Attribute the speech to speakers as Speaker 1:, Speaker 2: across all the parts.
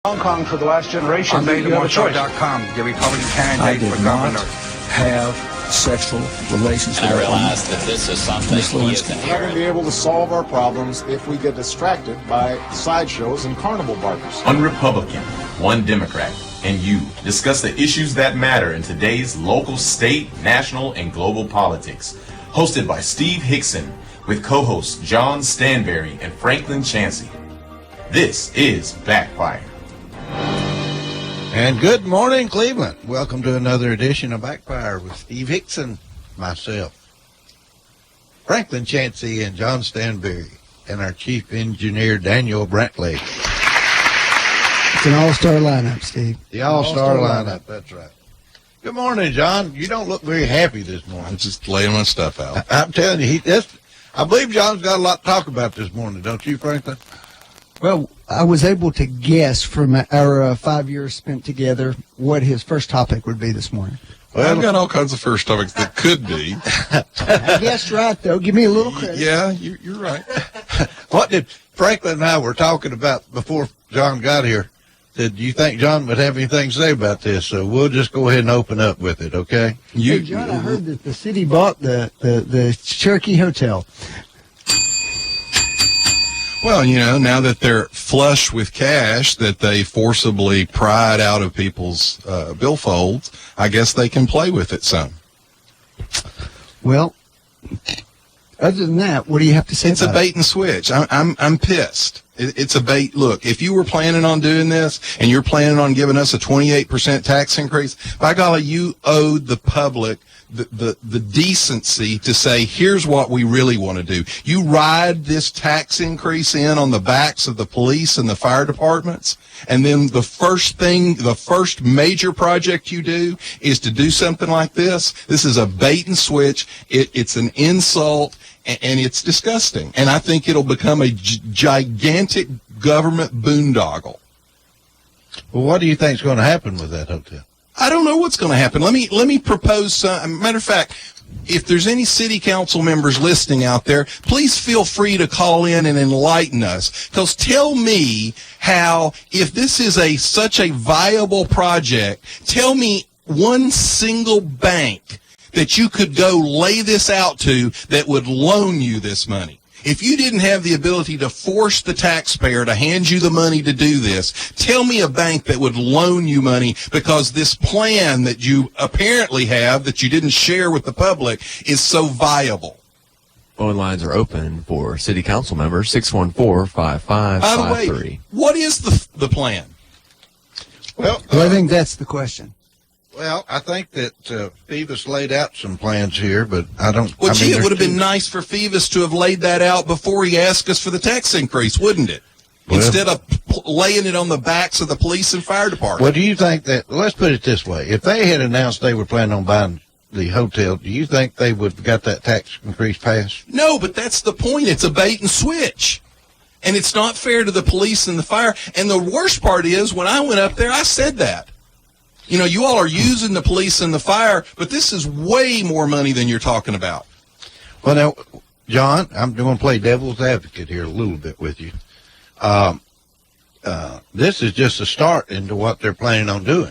Speaker 1: Hong Kong for the last generation.
Speaker 2: On BaitTheMoreShow.com, the Republican candidate for governor.
Speaker 3: Have sexual relations with
Speaker 4: I realize that this is something he isn't
Speaker 5: We're not going to be able to solve our problems if we get distracted by sideshows and carnival barkers.
Speaker 6: One Republican, one Democrat, and you discuss the issues that matter in today's local, state, national, and global politics. Hosted by Steve Hickson with co-hosts John Stanberry and Franklin Chansey. This is Backfire.
Speaker 7: And good morning, Cleveland. Welcome to another edition of Backfire with Steve Hickson, myself, Franklin Chansey, and John Stanberry, and our chief engineer, Daniel Brantley.
Speaker 8: It's an all-star lineup, Steve.
Speaker 7: The all-star lineup, that's right. Good morning, John. You don't look very happy this morning.
Speaker 9: I'm just laying my stuff out.
Speaker 7: I'm telling you, I believe John's got a lot to talk about this morning, don't you, Franklin?
Speaker 8: Well, I was able to guess from our 5 years spent together what his first topic would be this morning.
Speaker 9: Well, I've got all kinds of first topics that could be.
Speaker 8: I guessed right, though. Give me a little credit.
Speaker 9: Yeah, you're right.
Speaker 7: What did Franklin and I were talking about before John got here? Did you think John would have anything to say about this? So we'll just go ahead and open up with it, okay?
Speaker 8: Hey, John, I heard that the city bought the Cherokee Hotel.
Speaker 9: Well, now that they're flush with cash that they forcibly pried out of people's billfolds, I guess they can play with it some.
Speaker 8: Well, other than that, what do you have to say
Speaker 9: It's
Speaker 8: about
Speaker 9: a bait and switch. I'm pissed. It's a bait. Look, if you were planning on doing this and you're planning on giving us a 28% tax increase, by golly, you owed the public the decency to say, here's what we really want to do. You ride this tax increase in on the backs of the police and the fire departments, and then the first major project you do is to do something like this. This is a bait and switch. It's an insult, and it's disgusting. And I think it'll become a gigantic government boondoggle.
Speaker 7: Well, what do you think is going to happen with that hotel?
Speaker 9: I don't know what's going to happen. Let me propose some. Matter of fact, if there's any city council members listening out there, please feel free to call in and enlighten us. Because tell me how, if this is such a viable project, tell me one single bank that you could go lay this out to that would loan you this money. If you didn't have the ability to force the taxpayer to hand you the money to do this, tell me a bank that would loan you money, because this plan that you apparently have that you didn't share with the public is so viable.
Speaker 10: Phone lines are open for city council members, 614-5553.
Speaker 9: By the way, what is the plan?
Speaker 7: Well,
Speaker 8: I think that's the question.
Speaker 7: Well, I think that Phoebus laid out some plans here, but I don't...
Speaker 9: Well,
Speaker 7: it
Speaker 9: would have been nice for Phoebus to have laid that out before he asked us for the tax increase, wouldn't it? Well, instead of laying it on the backs of the police and fire department.
Speaker 7: Well, do you think that... Let's put it this way. If they had announced they were planning on buying the hotel, do you think they would have got that tax increase passed?
Speaker 9: No, but that's the point. It's a bait and switch. And it's not fair to the police and the fire. And the worst part is, when I went up there, I said that. You all are using the police and the fire, but this is way more money than you're talking about.
Speaker 7: Well, now, John, I'm going to play devil's advocate here a little bit with you. This is just a start into what they're planning on doing.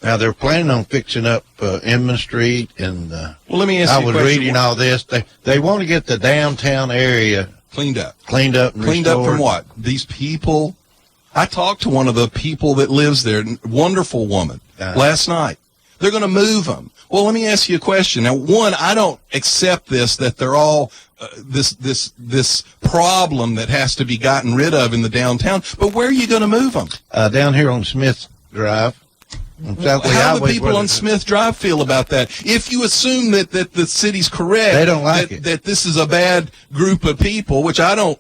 Speaker 7: Now, they're planning on fixing up Inman Street, and
Speaker 9: well, let me ask you a question.
Speaker 7: I was reading all this. They want to get the downtown area
Speaker 9: cleaned up.
Speaker 7: Cleaned up
Speaker 9: from what? These people. I talked to one of the people that lives there, wonderful woman, last night. They're going to move them. Well, let me ask you a question. Now, one, I don't accept that they're all this problem that has to be gotten rid of in the downtown. But where are you going to move them?
Speaker 7: Down here on Smith Drive.
Speaker 9: How do the people on Smith Drive feel about that? If you assume that the city's correct,
Speaker 7: they don't like it.
Speaker 9: That this is a bad group of people, which I don't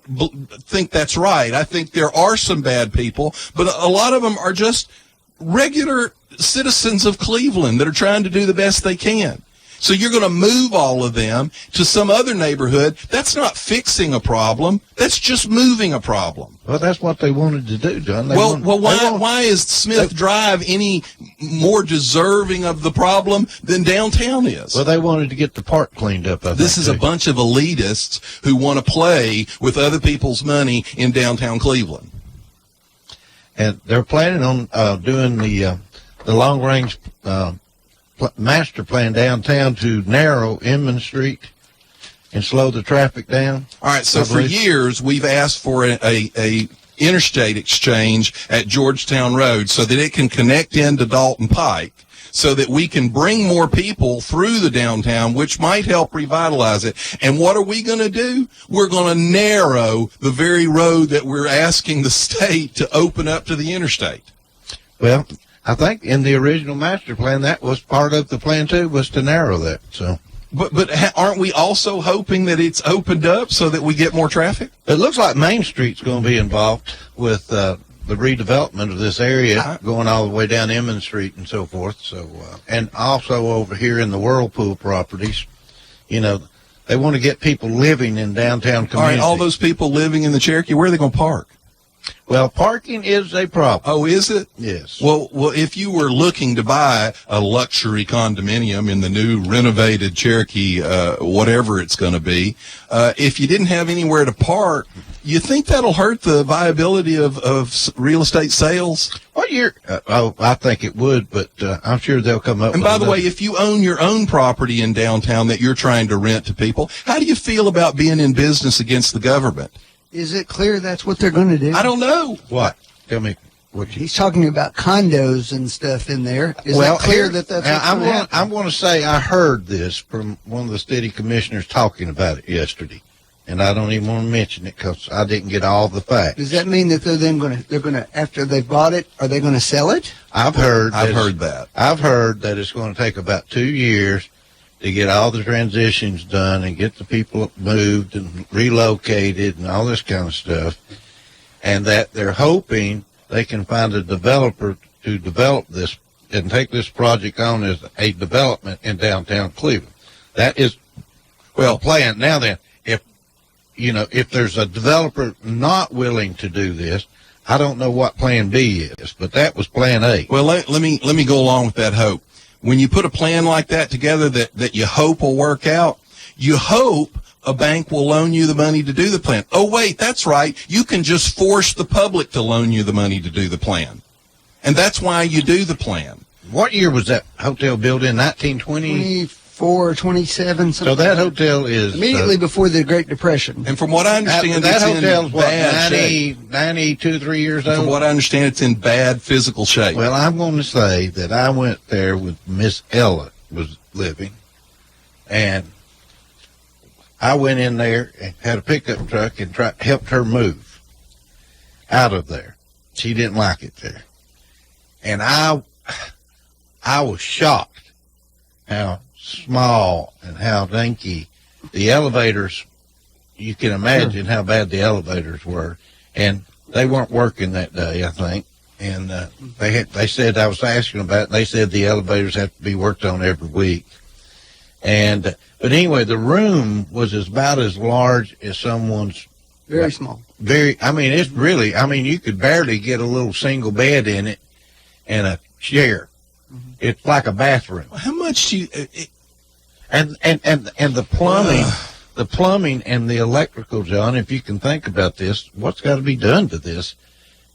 Speaker 9: think that's right. I think there are some bad people, but a lot of them are just regular citizens of Cleveland that are trying to do the best they can. So you're going to move all of them to some other neighborhood. That's not fixing a problem. That's just moving a problem.
Speaker 7: Well, that's what they wanted to do, John.
Speaker 9: Why is Smith Drive any more deserving of the problem than downtown is?
Speaker 7: Well, they wanted to get the park cleaned up.
Speaker 9: This is a bunch of elitists who want to play with other people's money in downtown Cleveland.
Speaker 7: and they're planning on doing the long range master plan downtown to narrow Inman Street and slow the traffic down.
Speaker 9: All right, so for years we've asked for a interstate exchange at Georgetown Road so that it can connect into Dalton Pike, so that we can bring more people through the downtown, which might help revitalize it. And what are we going to do? We're going to narrow the very road that we're asking the state to open up to the interstate.
Speaker 7: Well, I think in the original master plan, that was part of the plan too, was to narrow that. So,
Speaker 9: but aren't we also hoping that it's opened up so that we get more traffic?
Speaker 7: It looks like Main Street's going to be involved with the redevelopment of this area, going all the way down Emmons Street and so forth. So, and also over here in the Whirlpool properties, you know, they want to get people living in downtown community.
Speaker 9: All right, all those people living in the Cherokee, where are they going to park?
Speaker 7: Well, parking is a problem.
Speaker 9: Oh, is it?
Speaker 7: Yes.
Speaker 9: Well, if you were looking to buy a luxury condominium in the new renovated Cherokee, whatever it's going to be, if you didn't have anywhere to park, you think that'll hurt the viability of real estate sales?
Speaker 7: Well, I think it would, but I'm sure they'll come up with
Speaker 9: And by the
Speaker 7: another.
Speaker 9: way, if you own your own property in downtown that you're trying to rent to people, how do you feel about being in business against the government?
Speaker 8: Is it clear that's what they're going to do?
Speaker 9: I don't know.
Speaker 7: What? Tell me what you...
Speaker 8: He's talking about condos and stuff in there. Is
Speaker 7: well,
Speaker 8: that clear
Speaker 7: here,
Speaker 8: that that's what's going to happen?
Speaker 7: I'm going to say I heard this from one of the city commissioners talking about it yesterday, and I don't even want to mention it because I didn't get all the facts.
Speaker 8: Does that mean that they're going to after they've bought it, are they going to sell it?
Speaker 7: I've heard
Speaker 9: that.
Speaker 7: I've heard that it's going to take about 2 years to get all the transitions done and get the people moved and relocated and all this kind of stuff, and that they're hoping they can find a developer to develop this and take this project on as a development in downtown Cleveland. That is well planned. Now then, if there's a developer not willing to do this, I don't know what plan B is, but that was plan A.
Speaker 9: Well, let me go along with that hope. When you put a plan like that together that you hope will work out, you hope a bank will loan you the money to do the plan. Oh, wait, that's right. You can just force the public to loan you the money to do the plan. And that's why you do the plan.
Speaker 7: What year was that hotel built in? 1920?
Speaker 8: 24, 27, something.
Speaker 7: So that hotel is...
Speaker 8: immediately before the Great Depression.
Speaker 9: And from what I understand,
Speaker 7: that
Speaker 9: it's
Speaker 7: hotel's
Speaker 9: in bad shape.
Speaker 7: 92, 3 years old?
Speaker 9: From what I understand, it's in bad physical shape.
Speaker 7: Well, I'm going to say that I went there with Miss Ella was living, and I went in there and had a pickup truck and helped her move out of there. She didn't like it there. And I was shocked how small and how dinky the elevators, you can imagine how bad the elevators were. And they weren't working that day, I think. And they said, I was asking about it, and they said the elevators have to be worked on every week. And but anyway, the room was about as large as someone's.
Speaker 8: Very small.
Speaker 7: It's really, you could barely get a little single bed in it and a chair. Mm-hmm. It's like a bathroom.
Speaker 9: How much do you...
Speaker 7: And the plumbing and the electrical, John, if you can think about this, what's got to be done to this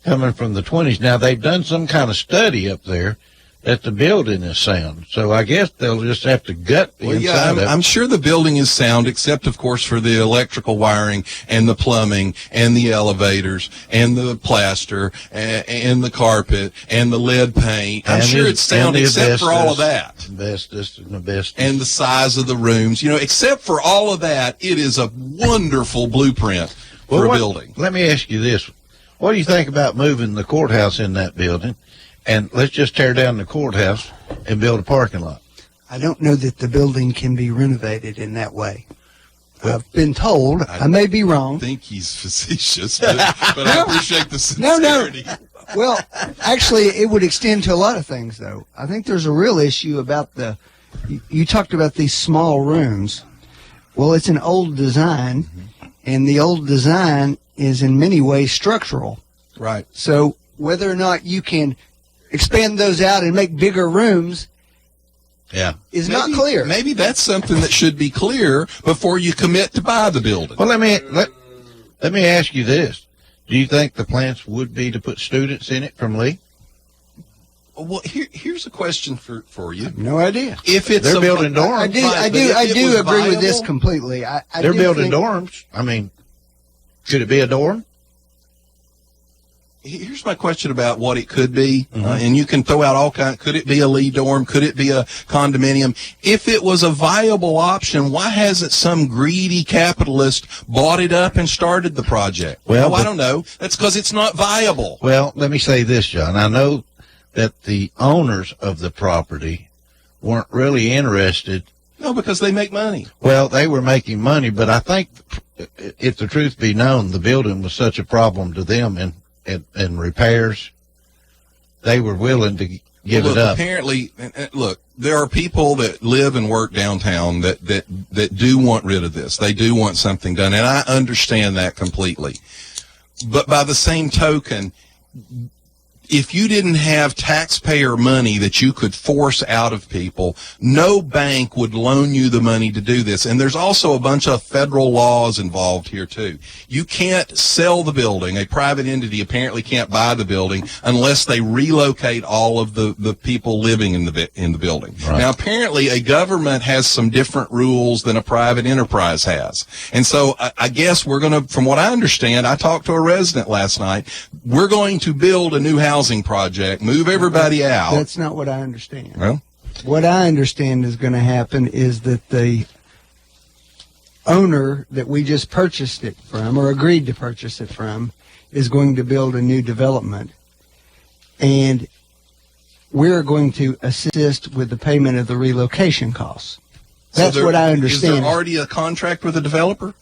Speaker 7: coming from the 20s? Now, they've done some kind of study up there that the building is sound. So I guess they'll just have to gut the inside of it.
Speaker 9: I'm sure the building is sound, except, of course, for the electrical wiring and the plumbing and the elevators and the plaster and the carpet and the lead paint. I'm sure it's sound except for all of that.
Speaker 7: Asbestos and asbestos.
Speaker 9: And the size of the rooms. Except for all of that, it is a wonderful blueprint for a building.
Speaker 7: Let me ask you this. What do you think about moving the courthouse in that building? And let's just tear down the courthouse and build a parking lot.
Speaker 8: I don't know that the building can be renovated in that way. I've been told. I may be wrong.
Speaker 9: I think he's facetious, but I appreciate the sincerity.
Speaker 8: No. Well, actually, it would extend to a lot of things, though. I think there's a real issue about you talked about these small rooms. Well, it's an old design, and the old design is in many ways structural.
Speaker 9: Right.
Speaker 8: So whether or not you can expand those out and make bigger rooms is not clear.
Speaker 9: Maybe that's something that should be clear before you commit to buy the building.
Speaker 7: Well, let me ask you this. Do you think the plans would be to put students in it from Lee?
Speaker 9: Well, here's a question for you.
Speaker 8: No idea.
Speaker 9: If it's
Speaker 7: They're building dorms.
Speaker 8: I do agree with this completely.
Speaker 7: They're building dorms. I mean, could it be a dorm?
Speaker 9: Here's my question about what it could be, and you can throw out all kinds. Could it be a Lee dorm? Could it be a condominium? If it was a viable option, why hasn't some greedy capitalist bought it up and started the project?
Speaker 7: Well,
Speaker 9: I don't know. That's because it's not viable.
Speaker 7: Well, let me say this, John. I know that the owners of the property weren't really interested.
Speaker 9: No, because they make money.
Speaker 7: Well, they were making money, but I think, if the truth be known, the building was such a problem to them and repairs, they were willing to give it up.
Speaker 9: Apparently, look, there are people that live and work downtown that do want rid of this. They do want something done, and I understand that completely. But by the same token, if you didn't have taxpayer money that you could force out of people, no bank would loan you the money to do this. And there's also a bunch of federal laws involved here, too. You can't sell the building. A private entity apparently can't buy the building unless they relocate all of the people living in the building. Right. Now, apparently, a government has some different rules than a private enterprise has. And so I guess we're going to, from what I understand, I talked to a resident last night, we're going to build a new housing project, move everybody out.
Speaker 8: That's not what I understand.
Speaker 9: Well,
Speaker 8: what I understand is going to happen is that the owner that we just purchased it from, or agreed to purchase it from, is going to build a new development, and we're going to assist with the payment of the relocation costs. That's what I understand.
Speaker 9: Is there already a contract with a developer?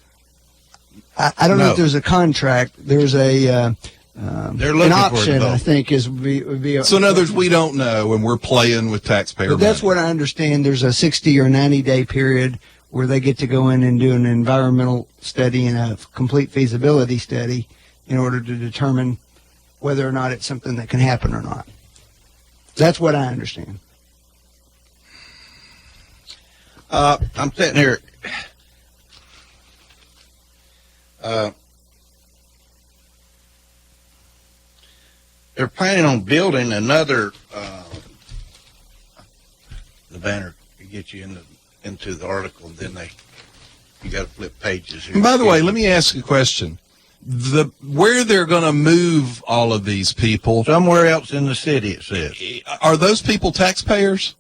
Speaker 8: I don't know if there's a contract. There's a
Speaker 7: They're looking
Speaker 8: an option,
Speaker 7: for it,
Speaker 8: I think, would be
Speaker 9: so in other words, we don't know, and we're playing with taxpayer money.
Speaker 8: But that's what I understand. There's a 60 or 90-day period where they get to go in and do an environmental study and a complete feasibility study in order to determine whether or not it's something that can happen or not. That's what I understand.
Speaker 7: I'm sitting here. They're planning on building another. The banner gets you into the article, and then you got to flip pages here.
Speaker 9: And by the way, let me ask you a question. Where they're going to move all of these people?
Speaker 7: Somewhere else in the city, it says.
Speaker 9: Are those people taxpayers?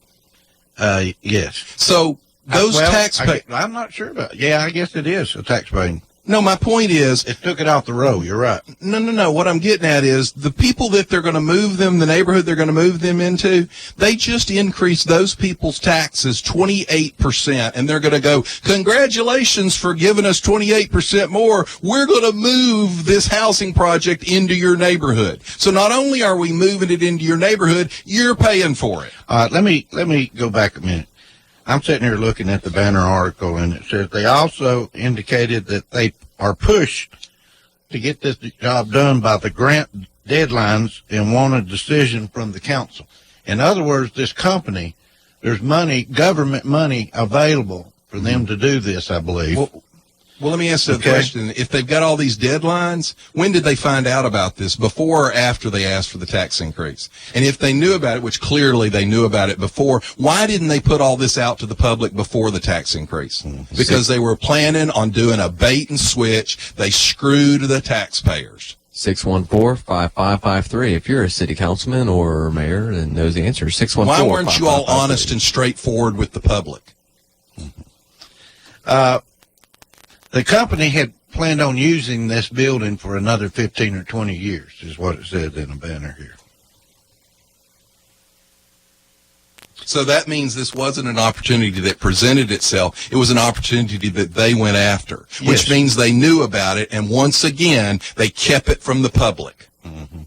Speaker 7: Yes.
Speaker 9: So those taxpayers.
Speaker 7: I'm not sure about. Yeah, I guess it is a taxpaying.
Speaker 9: No, my point is,
Speaker 7: it took it off the row. You're right.
Speaker 9: No. What I'm getting at is the people that they're going to move them, the neighborhood they're going to move them into, they just increased those people's taxes 28%, and they're going to go, congratulations for giving us 28% more. We're going to move this housing project into your neighborhood. So not only are we moving it into your neighborhood, you're paying for it.
Speaker 7: All right, let me go back a minute. I'm sitting here looking at the Banner article, and it says they also indicated that they are pushed to get this job done by the grant deadlines and want a decision from the council. In other words, this company, there's money, government money available for them to do this, I believe.
Speaker 9: Well, let me ask you a question. If they've got all these deadlines, when did they find out about this? Before or after they asked for the tax increase? And if they knew about it, which clearly they knew about it before, why didn't they put all this out to the public before the tax increase? Because they were planning on doing a bait and switch. They screwed the taxpayers.
Speaker 10: 614-5553. If you're a city councilman or mayor and knows the answer, 614-5553.
Speaker 9: Why weren't you all honest and straightforward with the public?
Speaker 7: The company had planned on using this building for another 15 or 20 years, is what it said in the banner here.
Speaker 9: So that means this wasn't an opportunity that presented itself. It was an opportunity that they went after, which means they knew about it, and once again, they kept it from the public.
Speaker 7: Mm-hmm.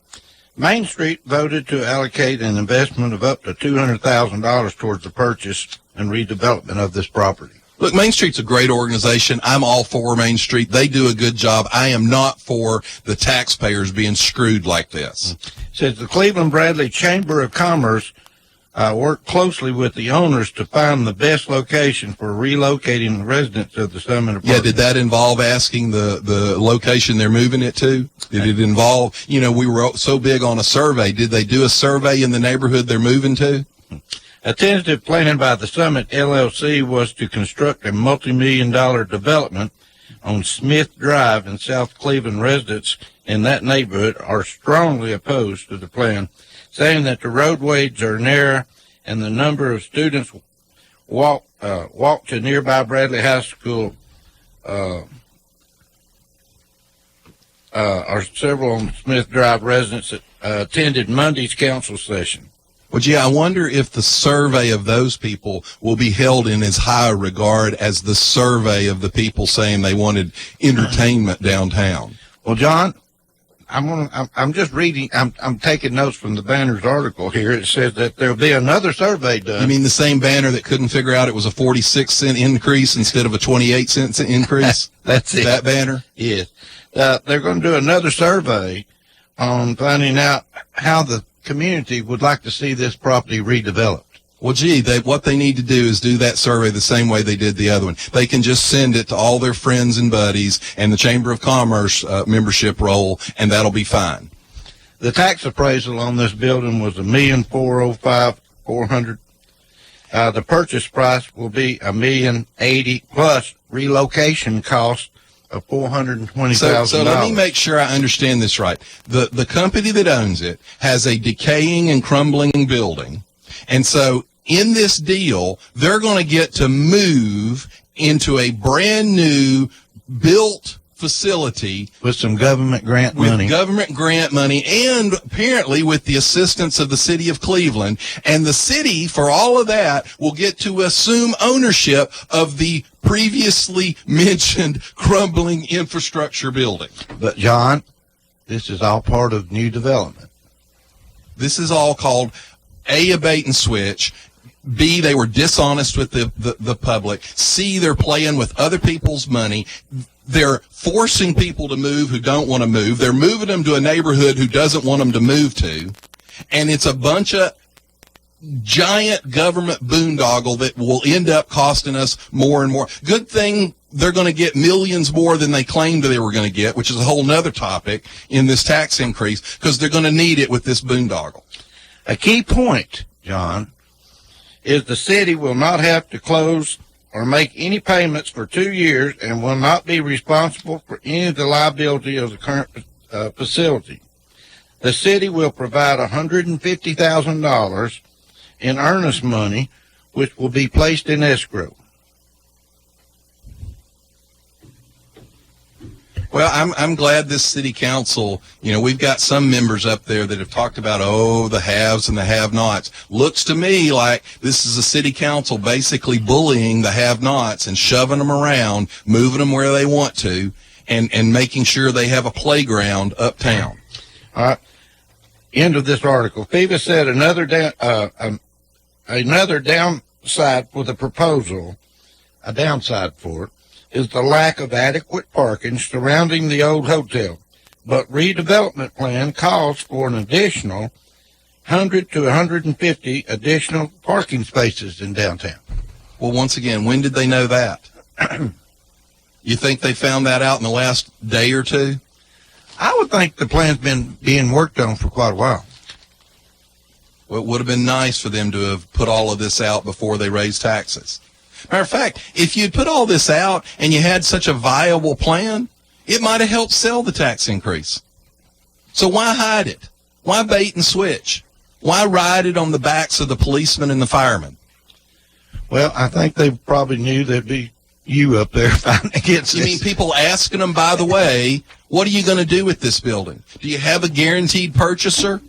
Speaker 7: Main Street voted to allocate an investment of up to $200,000 towards the purchase and redevelopment of this property.
Speaker 9: Look, Main Street's a great organization. I'm all for Main Street. They do a good job. I am not for the taxpayers being screwed like this.
Speaker 7: It says the Cleveland Bradley Chamber of Commerce worked closely with the owners to find the best location for relocating the residents of the Summit apartment.
Speaker 9: Yeah, did that involve asking the location they're moving it to? Did it involve, we were so big on a survey. Did they do a survey in the neighborhood they're moving to?
Speaker 7: A tentative plan by the Summit LLC was to construct a multi-million-dollar development on Smith Drive in South Cleveland. Residents in that neighborhood are strongly opposed to the plan, saying that the roadways are narrow and the number of students walk to nearby Bradley High School are several on Smith Drive residents that attended Monday's council session.
Speaker 9: Well, gee, I wonder if the survey of those people will be held in as high a regard as the survey of the people saying they wanted entertainment downtown.
Speaker 7: Well, John, I'm just reading. I'm taking notes from the Banner's article here. It says that there'll be another survey done.
Speaker 9: You mean the same Banner that couldn't figure out it was a 46-cent increase instead of a 28-cent increase?
Speaker 7: That's it.
Speaker 9: That Banner?
Speaker 7: Yes. They're going to do another survey on finding out how the community would like to see this property redeveloped.
Speaker 9: Well, gee, what they need to do is do that survey the same way they did the other one. They can just send it to all their friends and buddies and the Chamber of Commerce membership roll, and that'll be fine.
Speaker 7: The tax appraisal on this building was $1,405,400. The purchase price will be $1,080,000 plus relocation cost of $420,000.
Speaker 9: So let me make sure I understand this right. The company that owns it has a decaying and crumbling building. And so in this deal, they're going to get to move into a brand new built facility
Speaker 7: with some government grant money.
Speaker 9: And apparently with the assistance of the city of Cleveland. And the city, for all of that, will get to assume ownership of the previously mentioned crumbling infrastructure building.
Speaker 7: But, John, this is all part of new development.
Speaker 9: This is all called A, bait and switch. B, they were dishonest with the public. C, they're playing with other people's money. They're forcing people to move who don't want to move. They're moving them to a neighborhood who doesn't want them to move to. And it's a bunch of giant government boondoggle that will end up costing us more and more. Good thing they're going to get millions more than they claimed they were going to get, which is a whole nother topic in this tax increase, because they're going to need it with this boondoggle.
Speaker 7: A key point, John, is the city will not have to close or make any payments for 2 years and will not be responsible for any of the liability of the current facility. The city will provide $150,000 in earnest money, which will be placed in escrow.
Speaker 9: Well, I'm glad this city council, we've got some members up there that have talked about, the haves and the have-nots. Looks to me like this is a city council basically bullying the have-nots and shoving them around, moving them where they want to, and making sure they have a playground uptown.
Speaker 7: All right. End of this article. FEMA said another downside for the proposal, a downside for it, is the lack of adequate parking surrounding the old hotel. But redevelopment plan calls for an additional 100 to 150 additional parking spaces in downtown.
Speaker 9: Well, once again, when did they know that? You think they found that out in the last day or two?
Speaker 7: I would think the plan's been being worked on for quite a while.
Speaker 9: Well, it would have been nice for them to have put all of this out before they raised taxes. Matter of fact, if you'd put all this out and you had such a viable plan, it might have helped sell the tax increase. So why hide it? Why bait and switch? Why ride it on the backs of the policemen and the firemen?
Speaker 7: Well, I think they probably knew there'd be you up there fighting against
Speaker 9: You
Speaker 7: this.
Speaker 9: mean people asking them, by the way, what are you going to do with this building? Do you have a guaranteed purchaser?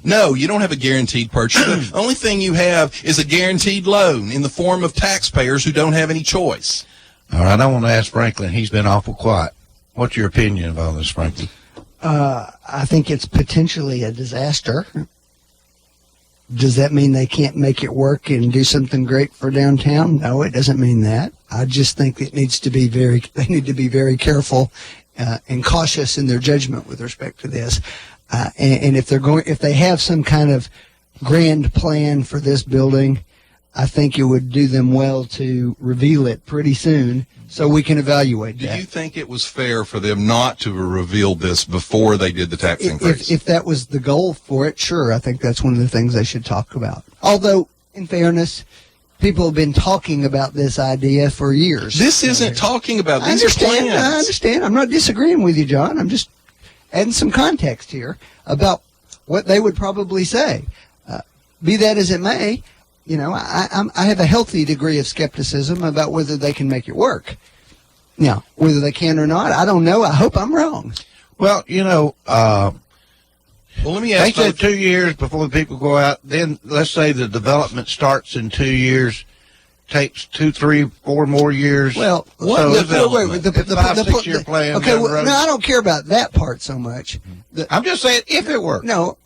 Speaker 9: No, you don't have a guaranteed purchase. The only thing you have is a guaranteed loan in the form of taxpayers who don't have any choice.
Speaker 7: All right, I want to ask Franklin. He's been awful quiet. What's your opinion of all this, Franklin?
Speaker 8: I think it's potentially a disaster. Does that mean they can't make it work and do something great for downtown? No, it doesn't mean that. I just think they need to be very careful and cautious in their judgment with respect to this. And if they have some kind of grand plan for this building, I think it would do them well to reveal it pretty soon so we can evaluate
Speaker 9: Do
Speaker 8: that.
Speaker 9: you think it was fair for them not to reveal this before they did the tax increase?
Speaker 8: If that was the goal for it, sure, I think that's one of the things they should talk about. Although, in fairness, people have been talking about this idea for years.
Speaker 9: This isn't talking about.
Speaker 8: I
Speaker 9: These
Speaker 8: understand.
Speaker 9: are plans.
Speaker 8: I understand. I'm not disagreeing with you, John. I'm just adding some context here about what they would probably say. Be that as it may, I have a healthy degree of skepticism about whether they can make it work. Now, whether they can or not, I don't know. I hope I'm wrong.
Speaker 7: Well,
Speaker 9: Well, let me
Speaker 7: they
Speaker 9: ask.
Speaker 7: said 2 years before the people go out. Then let's say the development starts in 2 years, takes 2, 3, 4 more years.
Speaker 8: Well,
Speaker 9: What
Speaker 7: so
Speaker 9: development?
Speaker 7: it's a 5, 6 year plan.
Speaker 8: Okay,
Speaker 7: down the
Speaker 8: well,
Speaker 7: road.
Speaker 8: no, I don't care about that part so much.
Speaker 7: I'm just saying if it works.
Speaker 8: No,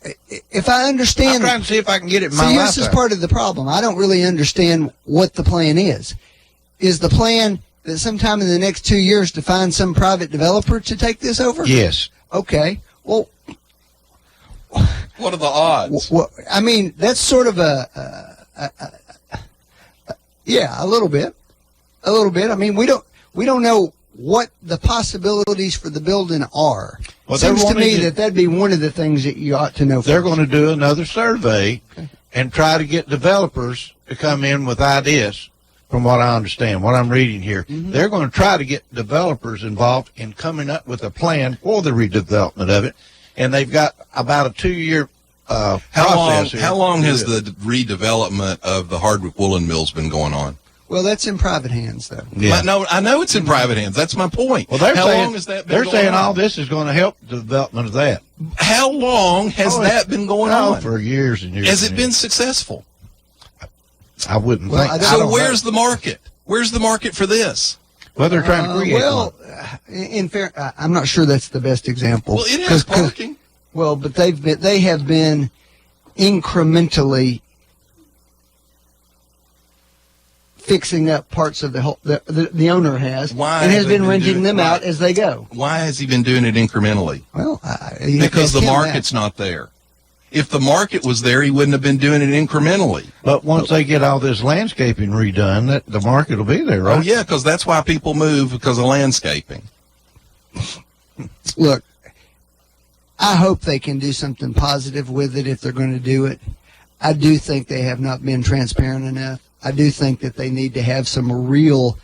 Speaker 8: if I
Speaker 7: I'm
Speaker 8: understand.
Speaker 7: trying to see if I can get it in my
Speaker 8: See, this is
Speaker 7: lifetime.
Speaker 8: part of the problem. I don't really understand what the plan is. Is the plan that sometime in the next 2 years to find some private developer to take this over?
Speaker 7: Yes.
Speaker 8: Okay. Well,
Speaker 9: What are the odds?
Speaker 8: I mean, that's sort of yeah, a little bit. I mean, we don't know what the possibilities for the building are.
Speaker 7: Well, they're
Speaker 8: Seems to
Speaker 7: wanting
Speaker 8: me
Speaker 7: to-
Speaker 8: that'd be one of the things that you ought to know.
Speaker 7: They're
Speaker 8: first.
Speaker 7: going to do another survey and try to get developers to come in with ideas. From what I understand, what I'm reading here, they're going to try to get developers involved in coming up with a plan for the redevelopment of it, and they've got about a 2 year process. here
Speaker 9: How long
Speaker 7: to
Speaker 9: has
Speaker 7: do it.
Speaker 9: the redevelopment of the Hardwick Woolen Mills been going on?
Speaker 8: Well, that's in private hands, though.
Speaker 7: Yeah.
Speaker 9: No, I know it's in private hands. That's my point.
Speaker 7: Well, they're
Speaker 9: How
Speaker 7: saying,
Speaker 9: long has that been
Speaker 7: they're
Speaker 9: going
Speaker 7: saying
Speaker 9: on?
Speaker 7: all this is going to help the development of that.
Speaker 9: How long has that been going on?
Speaker 7: For years and years.
Speaker 9: Has
Speaker 7: and
Speaker 9: it been
Speaker 7: years.
Speaker 9: successful?
Speaker 7: I wouldn't
Speaker 8: Well,
Speaker 7: think.
Speaker 8: I don't-
Speaker 7: I
Speaker 9: So
Speaker 7: don't
Speaker 9: where's
Speaker 7: know.
Speaker 9: the market? Where's the market for this?
Speaker 7: Well, they're trying to create
Speaker 8: well,
Speaker 7: one.
Speaker 8: in fair, I'm not sure that's the best example.
Speaker 9: Well, it has parking.
Speaker 8: Well, but they have been incrementally fixing up parts of the whole. The owner has,
Speaker 9: Why
Speaker 8: and has
Speaker 9: have they
Speaker 8: been
Speaker 9: been
Speaker 8: renting
Speaker 9: doing-
Speaker 8: them
Speaker 9: why?
Speaker 8: out as they go.
Speaker 9: Why has he been doing it incrementally?
Speaker 8: Well,
Speaker 9: Because the
Speaker 8: him that.
Speaker 9: market's not there. If the market was there, he wouldn't have been doing it incrementally.
Speaker 7: But once they get all this landscaping redone, the market will be there, right?
Speaker 9: Oh, yeah, because that's why people move, because of landscaping.
Speaker 8: Look, I hope they can do something positive with it if they're going to do it. I do think they have not been transparent enough. I do think that they need to have some real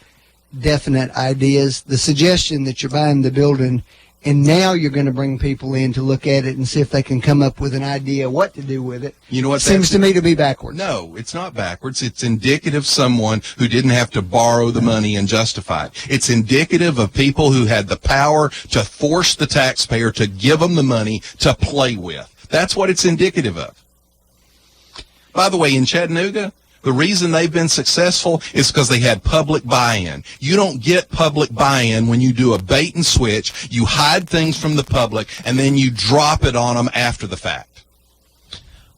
Speaker 8: definite ideas. The suggestion that you're buying the building and now you're going to bring people in to look at it and see if they can come up with an idea what to do with it.
Speaker 9: You know what?
Speaker 8: Seems to me to be backwards.
Speaker 9: No, it's not backwards. It's indicative of someone who didn't have to borrow the money and justify it. It's indicative of people who had the power to force the taxpayer to give them the money to play with. That's what it's indicative of. By the way, in Chattanooga, the reason they've been successful is because they had public buy-in. You don't get public buy-in when you do a bait and switch, you hide things from the public, and then you drop it on them after the fact.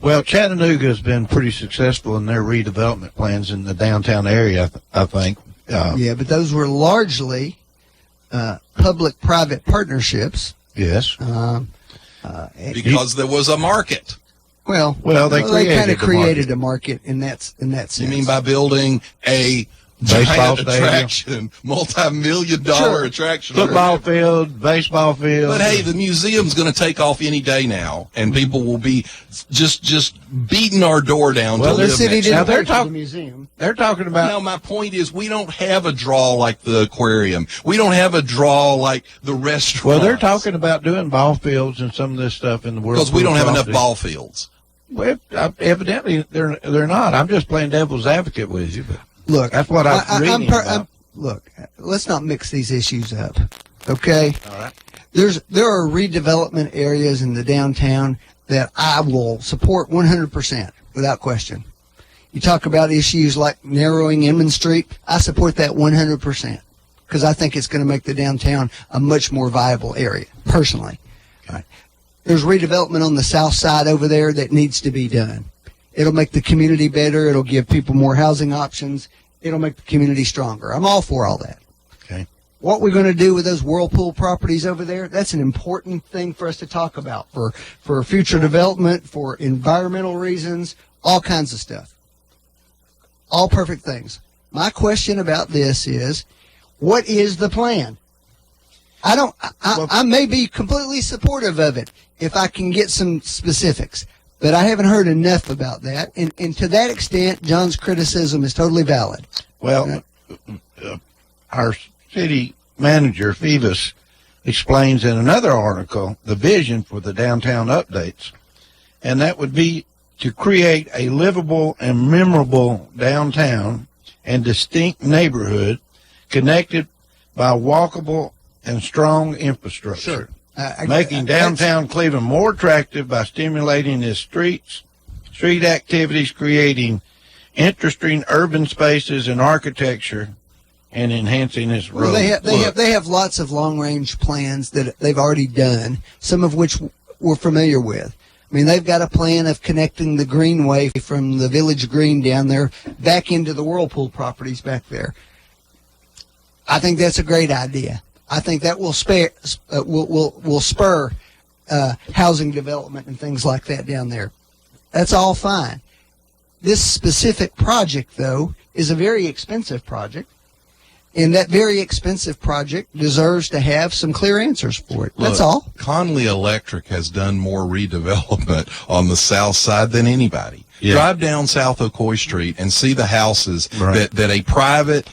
Speaker 7: Well, Chattanooga has been pretty successful in their redevelopment plans in the downtown area, I think.
Speaker 8: Yeah, but those were largely public-private partnerships.
Speaker 7: Yes.
Speaker 9: Because there was a market.
Speaker 8: Well,
Speaker 7: they
Speaker 8: kind of
Speaker 7: created the
Speaker 8: created a market in that sense.
Speaker 9: You mean by building a
Speaker 7: Baseball
Speaker 9: giant
Speaker 7: stadium.
Speaker 9: attraction, multi-million-dollar attraction?
Speaker 7: Football field, baseball field.
Speaker 9: But hey, the museum's going to take off any day now, and people will be just beating our door down.
Speaker 7: Well,
Speaker 9: to
Speaker 7: the
Speaker 9: live
Speaker 8: city
Speaker 9: next
Speaker 8: didn't
Speaker 7: Now, they're
Speaker 8: pay for
Speaker 7: talk-
Speaker 8: the museum.
Speaker 7: They're talking about.
Speaker 9: No, my point is we don't have a draw like the aquarium. We don't have a draw like the restaurant.
Speaker 7: Well, they're talking about doing ball fields and some of this stuff in the world.
Speaker 9: because we don't have enough ball fields.
Speaker 7: Well, evidently they're not. I'm just playing devil's advocate with you. But
Speaker 8: Look,
Speaker 7: that's what I'm reading about.
Speaker 8: Look, let's not mix these issues up, okay?
Speaker 7: All right.
Speaker 8: There are redevelopment areas in the downtown that I will support 100% without question. You talk about issues like narrowing Inman Street, I support that 100% because I think it's going to make the downtown a much more viable area, personally. All right. There's redevelopment on the south side over there that needs to be done. It'll make the community better. It'll give people more housing options. It'll make the community stronger. I'm all for all that.
Speaker 7: Okay.
Speaker 8: what we're going to do with those whirlpool properties over there, that's an important thing for us to talk about for future development, for environmental reasons, all kinds of stuff. All perfect things. My question about this is, what is the plan? I may be completely supportive of it if I can get some specifics, but I haven't heard enough about that. And to that extent, John's criticism is totally valid.
Speaker 7: Well, our city manager, Phoebus, explains in another article the vision for the downtown updates, and that would be to create a livable and memorable downtown and distinct neighborhood connected by walkable and strong infrastructure.
Speaker 8: Sure.
Speaker 7: Making downtown Cleveland more attractive by stimulating its street activities, creating interesting urban spaces and architecture, and enhancing its road.
Speaker 8: Well, they have lots of long range plans that they've already done, some of which we're familiar with. I mean, they've got a plan of connecting the Greenway from the Village Green down there back into the Whirlpool properties back there. I think that's a great idea. I think that will spur housing development and things like that down there. That's all fine. This specific project, though, is a very expensive project. And that very expensive project deserves to have some clear answers for it. That's all.
Speaker 9: Conley Electric has done more redevelopment on the south side than anybody.
Speaker 7: Yeah.
Speaker 9: Drive down South Ocoee Street and see the houses
Speaker 7: Right.
Speaker 9: that a private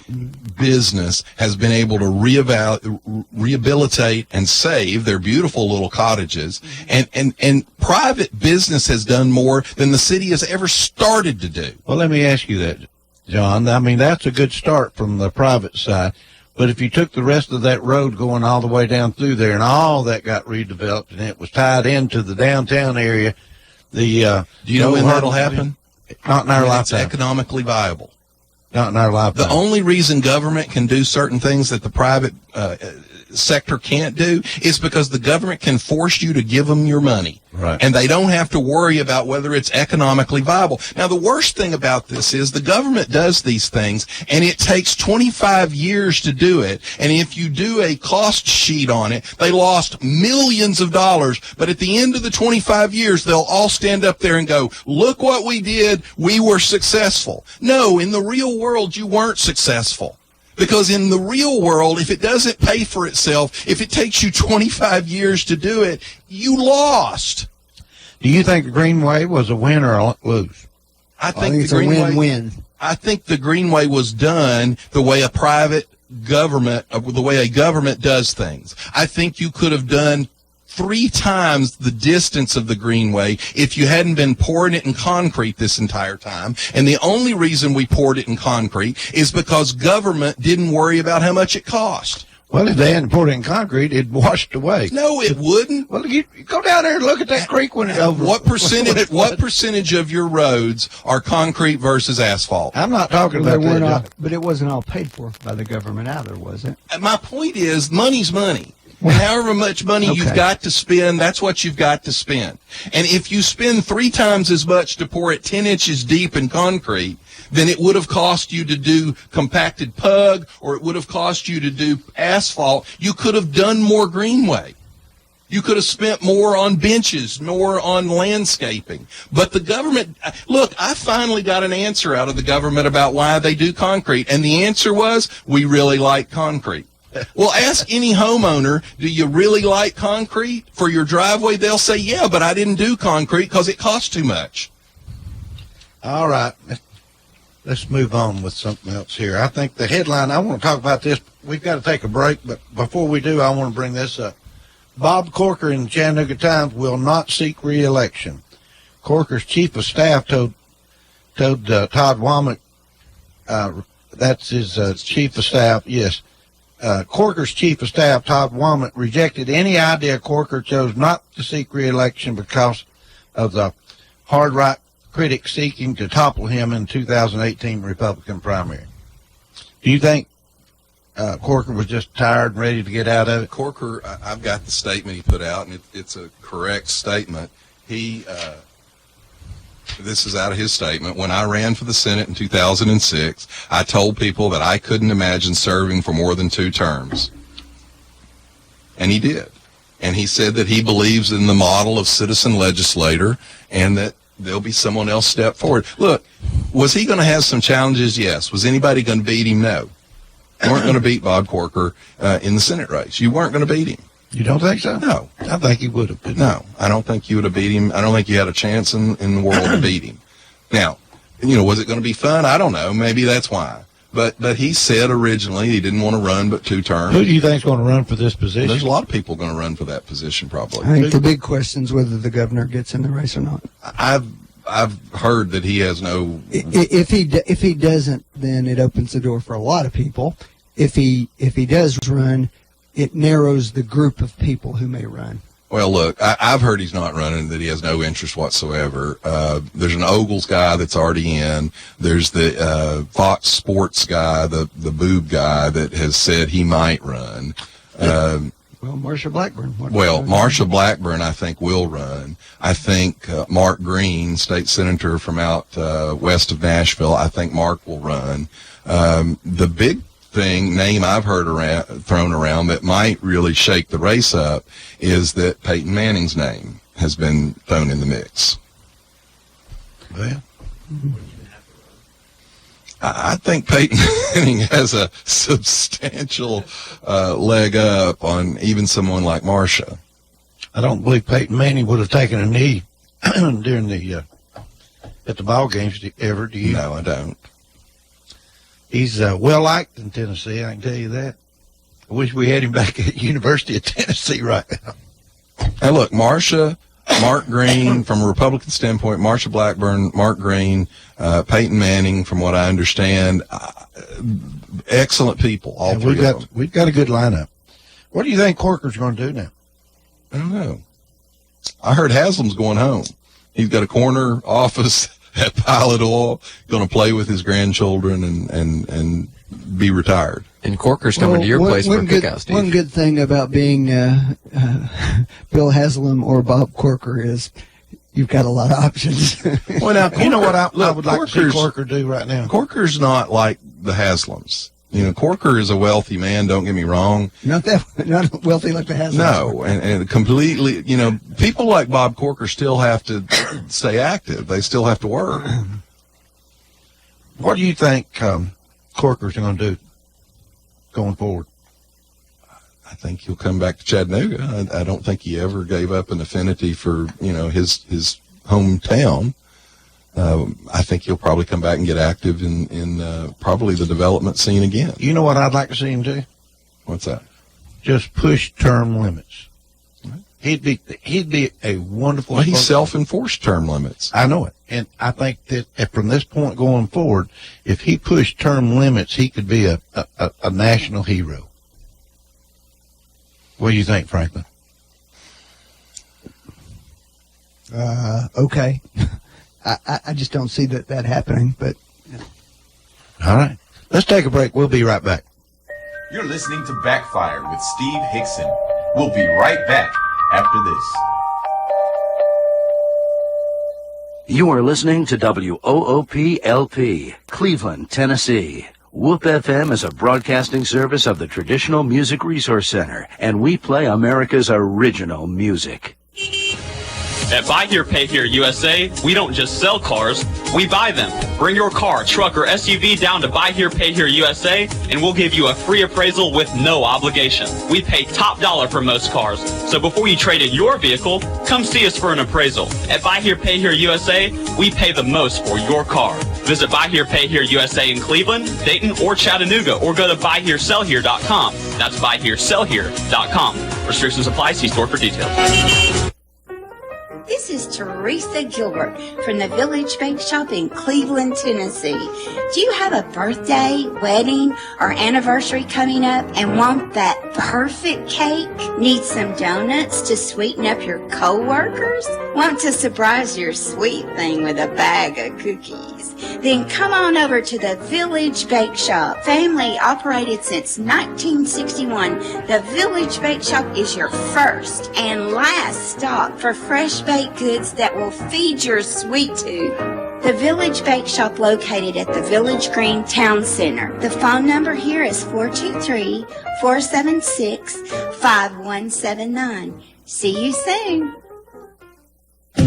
Speaker 9: business has been able to rehabilitate and save. They're beautiful little cottages. And private business has done more than the city has ever started to do.
Speaker 7: Well, let me ask you that, John. I mean, that's a good start from the private side. But if you took the rest of that road going all the way down through there and all that got redeveloped and it was tied into the downtown area, do
Speaker 9: you know when that'll happen?
Speaker 7: Not in our
Speaker 9: When
Speaker 7: lifetime.
Speaker 9: it's economically viable.
Speaker 7: Not in our lifetime.
Speaker 9: The only reason government can do certain things that the private sector can't do is because the government can force you to give them your money.
Speaker 7: Right.
Speaker 9: And they don't have to worry about whether it's economically viable. Now, the worst thing about this is the government does these things, and it takes 25 years to do it. And if you do a cost sheet on it, they lost millions of dollars. But at the end of the 25 years, they'll all stand up there and go, look what we did. We were successful. No, in the real world, you weren't successful. Because in the real world, if it doesn't pay for itself, if it takes you 25 years to do it, you lost.
Speaker 7: Do you think the Greenway was a win or a lose?
Speaker 8: I think it's a win-win.
Speaker 9: I think the Greenway was done the way a private government, the way a government does things. I think you could have done 3 times the distance of the Greenway if you hadn't been pouring it in concrete this entire time. And the only reason we poured it in concrete is because government didn't worry about how much it cost.
Speaker 7: Well, if they hadn't poured it in concrete, it'd washed away.
Speaker 9: No, it wouldn't.
Speaker 7: Well, you go down there and look at that creek when it's over.
Speaker 9: What percentage of your roads are concrete versus asphalt?
Speaker 7: I'm not talking about that.
Speaker 8: But it wasn't all paid for by the government either, was it?
Speaker 9: My point is, money's money. And however much money you've got to spend, that's what you've got to spend. And if you spend 3 times as much to pour it 10 inches deep in concrete, then it would have cost you to do compacted pug, or it would have cost you to do asphalt. You could have done more Greenway. You could have spent more on benches, more on landscaping. But the government, look, I finally got an answer out of the government about why they do concrete. And the answer was, we really like concrete. Well, ask any homeowner, do you really like concrete for your driveway? They'll say, yeah, but I didn't do concrete because it costs too much.
Speaker 7: All right. Let's move on with something else here. I think the headline, I want to talk about this. We've got to take a break, but before we do, I want to bring this up. Bob Corker in the Chattanooga Times will not seek re-election. Corker's chief of staff told Todd Womack, that's his chief of staff, yes. Corker's chief of staff, Todd Womack, rejected any idea Corker chose not to seek re-election because of the hard right critics seeking to topple him in 2018 Republican primary. Do you think Corker was just tired and ready to get out of it?
Speaker 9: Corker, I've got the statement he put out, and it's a correct statement. He This is out of his statement. When I ran for the Senate in 2006, I told people that I couldn't imagine serving for more than 2 terms. And he did. And he said that he believes in the model of citizen legislator and that there'll be someone else step forward. Look, was he going to have some challenges? Yes. Was anybody going to beat him? No. You weren't going to beat Bob Corker in the Senate race. You weren't going to beat him.
Speaker 7: You don't think so?
Speaker 9: No.
Speaker 7: I think he would have.
Speaker 9: No, I don't think you would have beat him. I don't think you had a chance in the world to beat him. Now, was it going to be fun? I don't know. Maybe that's why. But he said originally he didn't want to run but 2 terms.
Speaker 7: Who do you think is going to run for this position?
Speaker 9: There's a lot of people going to run for that position probably.
Speaker 8: I think the big question is whether the governor gets in the race or not.
Speaker 9: I've heard that he has no.
Speaker 8: If he doesn't, then it opens the door for a lot of people. If he does run, it narrows the group of people who may run.
Speaker 9: Well, look, I've heard he's not running, that he has no interest whatsoever. There's an Ogles guy that's already in. There's the Fox Sports guy, the boob guy that has said he might run.
Speaker 8: Well, Marsha Blackburn.
Speaker 9: Marsha Blackburn, I think, will run. I think Mark Green, state senator from out west of Nashville, I think Mark will run. The big name I've heard thrown around that might really shake the race up is that Peyton Manning's name has been thrown in the mix.
Speaker 7: Well,
Speaker 9: I think Peyton Manning has a substantial leg up on even someone like Marsha.
Speaker 7: I don't believe Peyton Manning would have taken a knee during at the ball games ever. Do you?
Speaker 9: No, I don't.
Speaker 7: He's well liked in Tennessee, I can tell you that. I wish we had him back at University of Tennessee right now.
Speaker 9: Hey, look, Mark Green, from a Republican standpoint, Marsha Blackburn, Mark Green, Peyton Manning, from what I understand, excellent people, all three of them.
Speaker 7: We've got a good lineup. What do you think Corker's going to do now?
Speaker 9: I don't know. I heard Haslam's going home. He's got a corner office at Pilot Oil, going to play with his grandchildren and be retired.
Speaker 10: And Corker's coming to your place for a cookout, Steve.
Speaker 8: One good thing about being Bill Haslam or Bob Corker is you've got a lot of options.
Speaker 9: Well, now,
Speaker 7: you know what I would like to see Corker do right now?
Speaker 9: Corker's not like the Haslams. Corker is a wealthy man, don't get me wrong.
Speaker 8: Not wealthy like the Haslams.
Speaker 9: No, and completely, people like Bob Corker still have to stay active. They still have to work.
Speaker 7: What do you think Corker's going to do going forward?
Speaker 9: I think he'll come back to Chattanooga. I don't think he ever gave up an affinity for, his hometown. I think he'll probably come back and get active in probably the development scene again.
Speaker 7: You know what I'd like to see him do?
Speaker 9: What's that?
Speaker 7: Just push term limits. He'd be a wonderful.
Speaker 9: Well, he self-enforced term limits.
Speaker 7: I know it, and I think that from this point going forward, if he pushed term limits, he could be a national hero. What do you think, Franklin?
Speaker 8: Okay. I just don't see that happening, but.
Speaker 7: All right. Let's take a break. We'll be right back.
Speaker 6: You're listening to Backfire with Steve Hickson. We'll be right back after this.
Speaker 1: You are listening to WOOP-LP, Cleveland, Tennessee. WOOP FM is a broadcasting service of the Traditional Music Resource Center, and we play America's original music.
Speaker 11: At Buy Here, Pay Here USA, we don't just sell cars, we buy them. Bring your car, truck, or SUV down to Buy Here, Pay Here USA, and we'll give you a free appraisal with no obligation. We pay top dollar for most cars, so before you trade in your vehicle, come see us for an appraisal. At Buy Here, Pay Here USA, we pay the most for your car. Visit Buy Here, Pay Here USA in Cleveland, Dayton, or Chattanooga, or go to buyheresellhere.com. That's buyheresellhere.com. Restrictions apply. See store for details.
Speaker 12: This is Teresa Gilbert from the Village Bank Shop in Cleveland, Tennessee. Do you have a birthday, wedding, or anniversary coming up and want that perfect cake? Need some donuts to sweeten up your coworkers? Want to surprise your sweet thing with a bag of cookies? Then come on over to the Village Bake Shop. Family operated since 1961, the Village Bake Shop is your first and last stop for fresh baked goods that will feed your sweet tooth. The Village Bake Shop located at the Village Green Town Center. The phone number here is 423-476-5179. See you soon.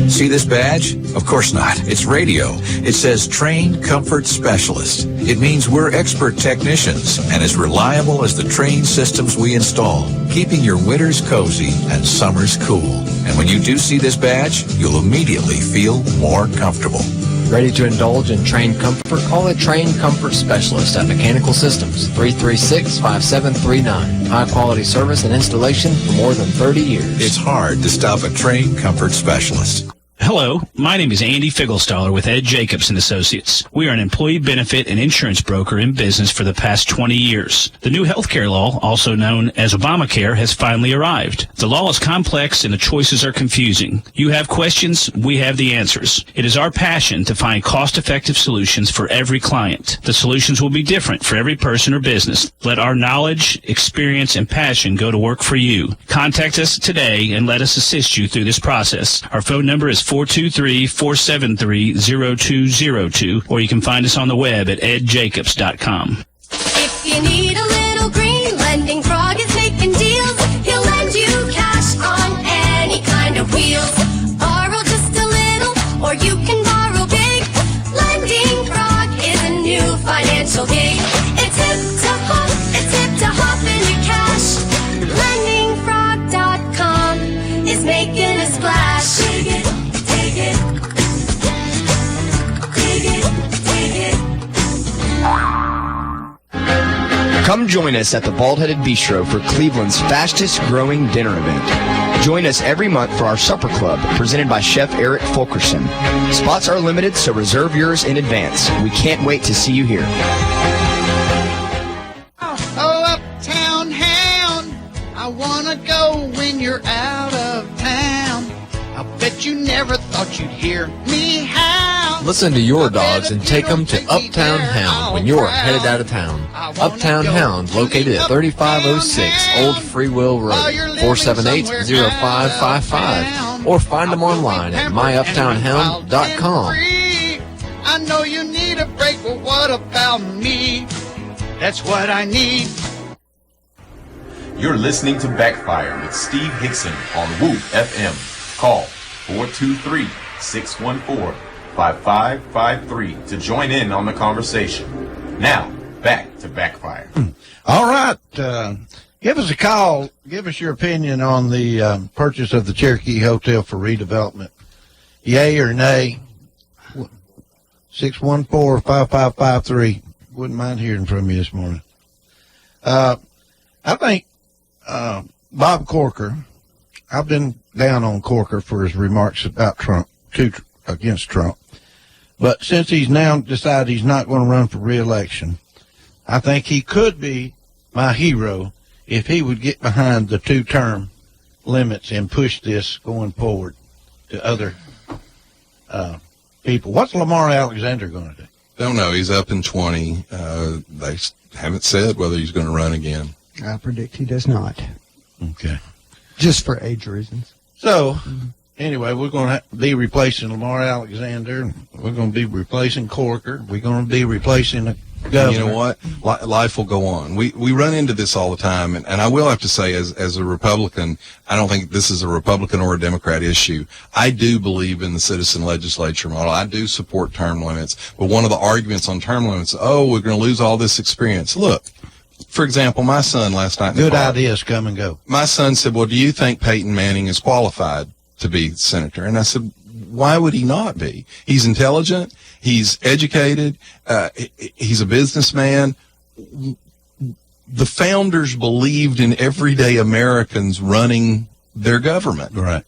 Speaker 13: See this badge? Of course not. It's radio. It says Trained Comfort Specialist. It means we're expert technicians and as reliable as the trained systems we install, keeping your winters cozy and summers cool. And when you do see this badge, you'll immediately feel more comfortable.
Speaker 10: Ready to indulge in Train Comfort? Call a Train Comfort Specialist at Mechanical Systems, 336-5739. High-quality service and installation for more than 30 years.
Speaker 13: It's hard to stop a Trained Comfort Specialist.
Speaker 14: Hello, my name is Andy Figglestaller with Ed Jacobs & Associates. We are an employee benefit and insurance broker in business for the past 20 years. The new healthcare law, also known as Obamacare, has finally arrived. The law is complex and the choices are confusing. You have questions, we have the answers. It is our passion to find cost-effective solutions for every client. The solutions will be different for every person or business. Let our knowledge, experience, and passion go to work for you. Contact us today and let us assist you through this process. Our phone number is 423-473-0202, or you can find us on the web at edjacobs.com.
Speaker 15: If you need a little green, Lending Frog is making deals. He'll lend you cash on any kind of wheels. Borrow just a little, or you can borrow big. Lending Frog is a new financial gig. It's hip to hop in your cash. LendingFrog.com is making a splash.
Speaker 16: Come join us at the Bald-Headed Bistro for Cleveland's fastest growing dinner event. Join us every month for our supper club presented by Chef Eric Fulkerson. Spots are limited, so reserve yours in advance. We can't wait to see you here.
Speaker 7: Oh, uptown hound, I wanna go when you're out of town. I bet you never thought you'd hear me howl.
Speaker 10: Listen to your dogs and take them to Uptown Hound when you're headed out of town. Uptown Hound, located at 3506 Old Free Will Road, 478-0555. Or find them online at myuptownhound.com.
Speaker 7: I know you need a break, but what about me? That's what I need.
Speaker 6: You're listening to Backfire with Steve Hickson on Whoop FM. Call 423-614-5553 to join in on the conversation. Now, back to Backfire.
Speaker 7: All right. Give us a call. Give us your opinion on the purchase of the Cherokee Hotel for redevelopment. Yay or nay? 614-5553. Wouldn't mind hearing from you this morning. I think Bob Corker, I've been down on Corker for his remarks about Trump, against Trump. But since he's now decided he's not going to run for re-election, I think he could be my hero if he would get behind the 2-term limits and push this going forward to other people. What's Lamar Alexander going to do?
Speaker 9: Don't know. He's up in 20. They haven't said whether he's going to run again.
Speaker 8: I predict he does not.
Speaker 7: Okay.
Speaker 8: Just for age reasons.
Speaker 7: So, anyway, we're going to be replacing Lamar Alexander. We're going to be replacing Corker. We're going to be replacing the governor.
Speaker 9: You know what? Life will go on. We run into this all the time, and I will have to say, as a Republican, I don't think this is a Republican or a Democrat issue. I do believe in the citizen legislature model. I do support term limits. But one of the arguments on term limits, we're going to lose all this experience. Look, for example, my son last night in the car,
Speaker 7: ideas come and go.
Speaker 9: My son said, well, do you think Peyton Manning is qualified to be senator? And I said, why would he not be? He's intelligent. He's educated. He's a businessman. The founders believed in everyday Americans running their government.
Speaker 7: Right.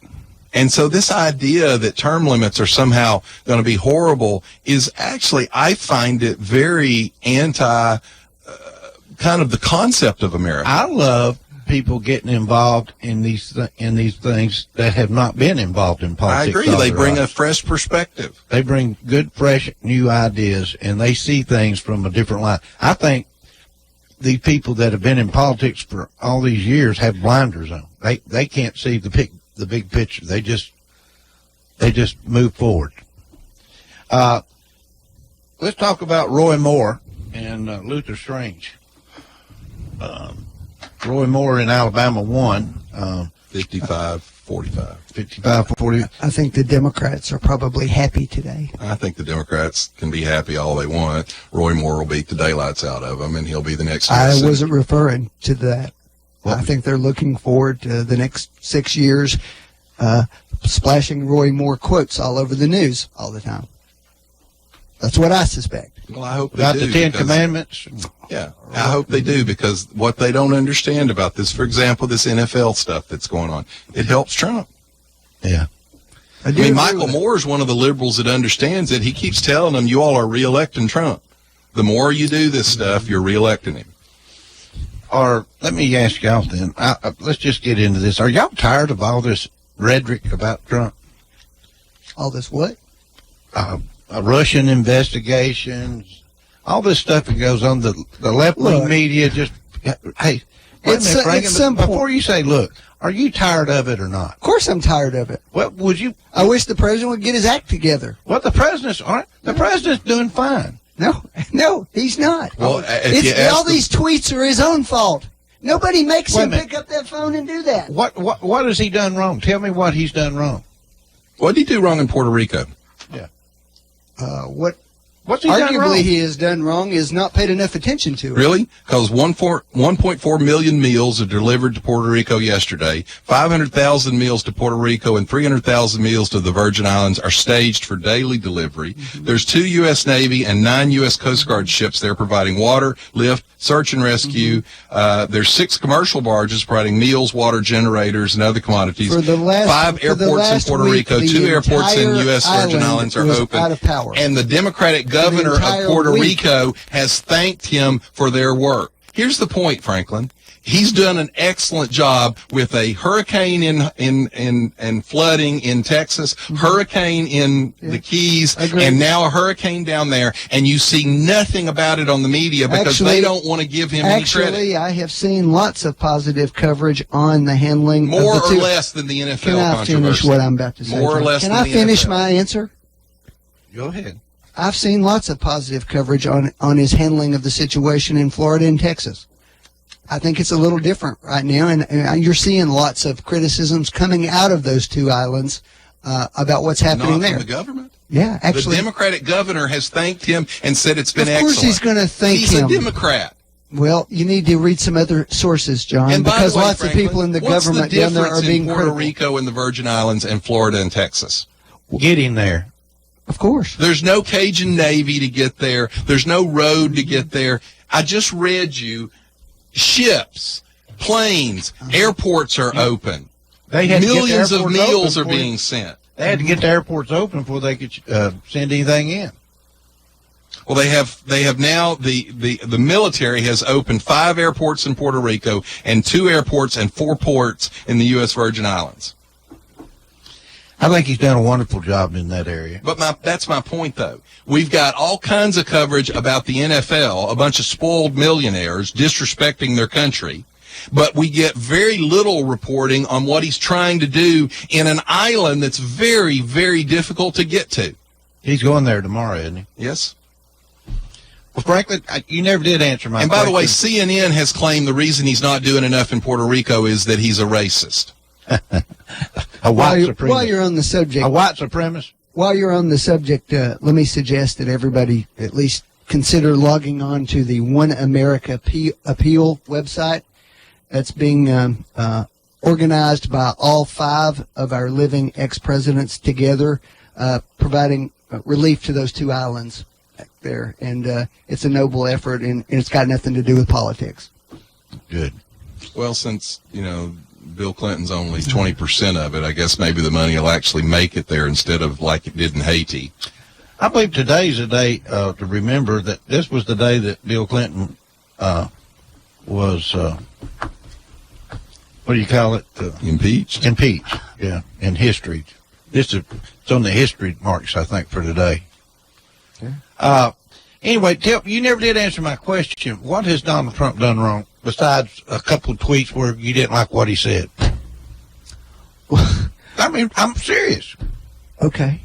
Speaker 9: And so this idea that term limits are somehow going to be horrible is actually, I find it very anti kind of the concept of America.
Speaker 7: I love people getting involved in these things that have not been involved in politics.
Speaker 9: I agree. They bring a fresh perspective.
Speaker 7: They bring good, fresh, new ideas, and they see things from a different light. I think these people that have been in politics for all these years have blinders on. They can't see the big picture. They just move forward. Let's talk about Roy Moore and Luther Strange. Roy Moore in Alabama won
Speaker 9: 55-45.
Speaker 7: 55-40.
Speaker 8: I think the Democrats are probably happy today.
Speaker 9: I think the Democrats can be happy all they want. Roy Moore will beat the daylights out of them, and he'll be the next.
Speaker 8: I wasn't referring to that. I think they're looking forward to the next 6 years, splashing Roy Moore quotes all over the news all the time. That's what I suspect.
Speaker 9: Well, I hope they
Speaker 7: Got
Speaker 9: do.
Speaker 7: the Ten Commandments.
Speaker 9: Yeah, I hope they do, because what they don't understand about this, for example, this NFL stuff that's going on, it helps Trump.
Speaker 7: Yeah.
Speaker 9: I mean, Michael Moore is one of the liberals that understands it. He keeps telling them, you all are reelecting Trump. The more you do this stuff, you're reelecting him.
Speaker 7: Or let me ask y'all then, let's just get into this. Are y'all tired of all this rhetoric about Trump?
Speaker 8: All this what?
Speaker 7: Russian investigations, all this stuff that goes on. The left-wing media just, hey, wait a minute, Frank, before you say, look, are you tired of it or not?
Speaker 8: Of course I'm tired of it.
Speaker 7: What would you?
Speaker 8: I wish the president would get his act together.
Speaker 7: Well, the president's doing fine.
Speaker 8: No, he's not.
Speaker 9: Well,
Speaker 8: all these tweets are his own fault. Nobody makes him pick up that phone and do that.
Speaker 7: What has he done wrong? Tell me what he's done wrong.
Speaker 9: What did he do wrong in Puerto Rico?
Speaker 7: Yeah.
Speaker 8: What's
Speaker 7: he done wrong?
Speaker 8: Arguably he has done wrong is not paid enough attention to it.
Speaker 9: Really? Because 1.4 million meals are delivered to Puerto Rico yesterday. 500,000 meals to Puerto Rico and 300,000 meals to the Virgin Islands are staged for daily delivery. Mm-hmm. There's 2 U.S. Navy and 9 U.S. Coast Guard ships there providing water, lift, search and rescue. Mm-hmm. There's 6 commercial barges providing meals, water generators, and other commodities. 5 airports in Puerto Rico, 2 airports in U.S. Virgin Islands are open.
Speaker 8: Out of power.
Speaker 9: And the Democratic governor of Puerto Rico has thanked him for their work. Here's the point, Franklin. He's done an excellent job with a hurricane in flooding in Texas, hurricane in the Keys, and now a hurricane down there, and you see nothing about it on the media because they don't want to give him any credit.
Speaker 8: Actually, I have seen lots of positive coverage on the handling
Speaker 9: more
Speaker 8: of the
Speaker 9: or less than the NFL controversy.
Speaker 8: Can I finish what I'm about to say?
Speaker 9: More or less
Speaker 8: Can
Speaker 9: than
Speaker 8: I
Speaker 9: the
Speaker 8: finish
Speaker 9: NFL.
Speaker 8: my answer?
Speaker 7: Go ahead.
Speaker 8: I've seen lots of positive coverage on his handling of the situation in Florida and Texas. I think it's a little different right now, and you're seeing lots of criticisms coming out of those 2 islands about what's happening there.
Speaker 9: Not from the government.
Speaker 8: Yeah, actually.
Speaker 9: The Democratic governor has thanked him and said it's been excellent.
Speaker 8: Of course he's going to thank
Speaker 9: him.
Speaker 8: him.
Speaker 9: He's a Democrat.
Speaker 8: Well, you need to read some other sources, John,
Speaker 9: And
Speaker 8: because
Speaker 9: by the way,
Speaker 8: lots
Speaker 9: Franklin,
Speaker 8: of people in the
Speaker 9: what's
Speaker 8: government
Speaker 9: the
Speaker 8: down there are being
Speaker 9: in Puerto
Speaker 8: critical.
Speaker 9: Rico and the Virgin Islands and Florida and Texas?
Speaker 7: Getting there.
Speaker 8: Of course.
Speaker 9: There's no Cajun Navy to get there. There's no road to get there. I just read you ships, planes, airports are open. Millions of meals are being sent.
Speaker 7: They had to get the airports open before they could send anything in.
Speaker 9: Well, they have now the military has opened 5 airports in Puerto Rico and 2 airports and 4 ports in the U.S. Virgin Islands.
Speaker 7: I think he's done a wonderful job in that area.
Speaker 9: But that's my point, though. We've got all kinds of coverage about the NFL, a bunch of spoiled millionaires disrespecting their country, but we get very little reporting on what he's trying to do in an island that's very, very difficult to get to.
Speaker 7: He's going there tomorrow, isn't he?
Speaker 9: Yes.
Speaker 7: Well, Franklin, you never did answer my question.
Speaker 9: And by the way, CNN has claimed the reason he's not doing enough in Puerto Rico is that he's a racist.
Speaker 8: While you're on the subject,
Speaker 7: a white supremacist.
Speaker 8: While you're on the subject, let me suggest that everybody at least consider logging on to the One America Appeal website. That's being organized by all 5 of our living ex-presidents together, providing relief to those 2 islands back there. And it's a noble effort, and it's got nothing to do with politics.
Speaker 7: Good.
Speaker 9: Well, since, Bill Clinton's only 20% of it, I guess maybe the money will actually make it there instead of like it did in Haiti.
Speaker 7: I believe today's a day to remember that this was the day that Bill Clinton was what do you call it?
Speaker 9: Impeached.
Speaker 7: Impeached, yeah, in history. It's on the history marks, I think, for today. Anyway, you never did answer my question. What has Donald Trump done wrong, besides a couple of tweets where you didn't like what he said? I mean, I'm serious.
Speaker 8: Okay.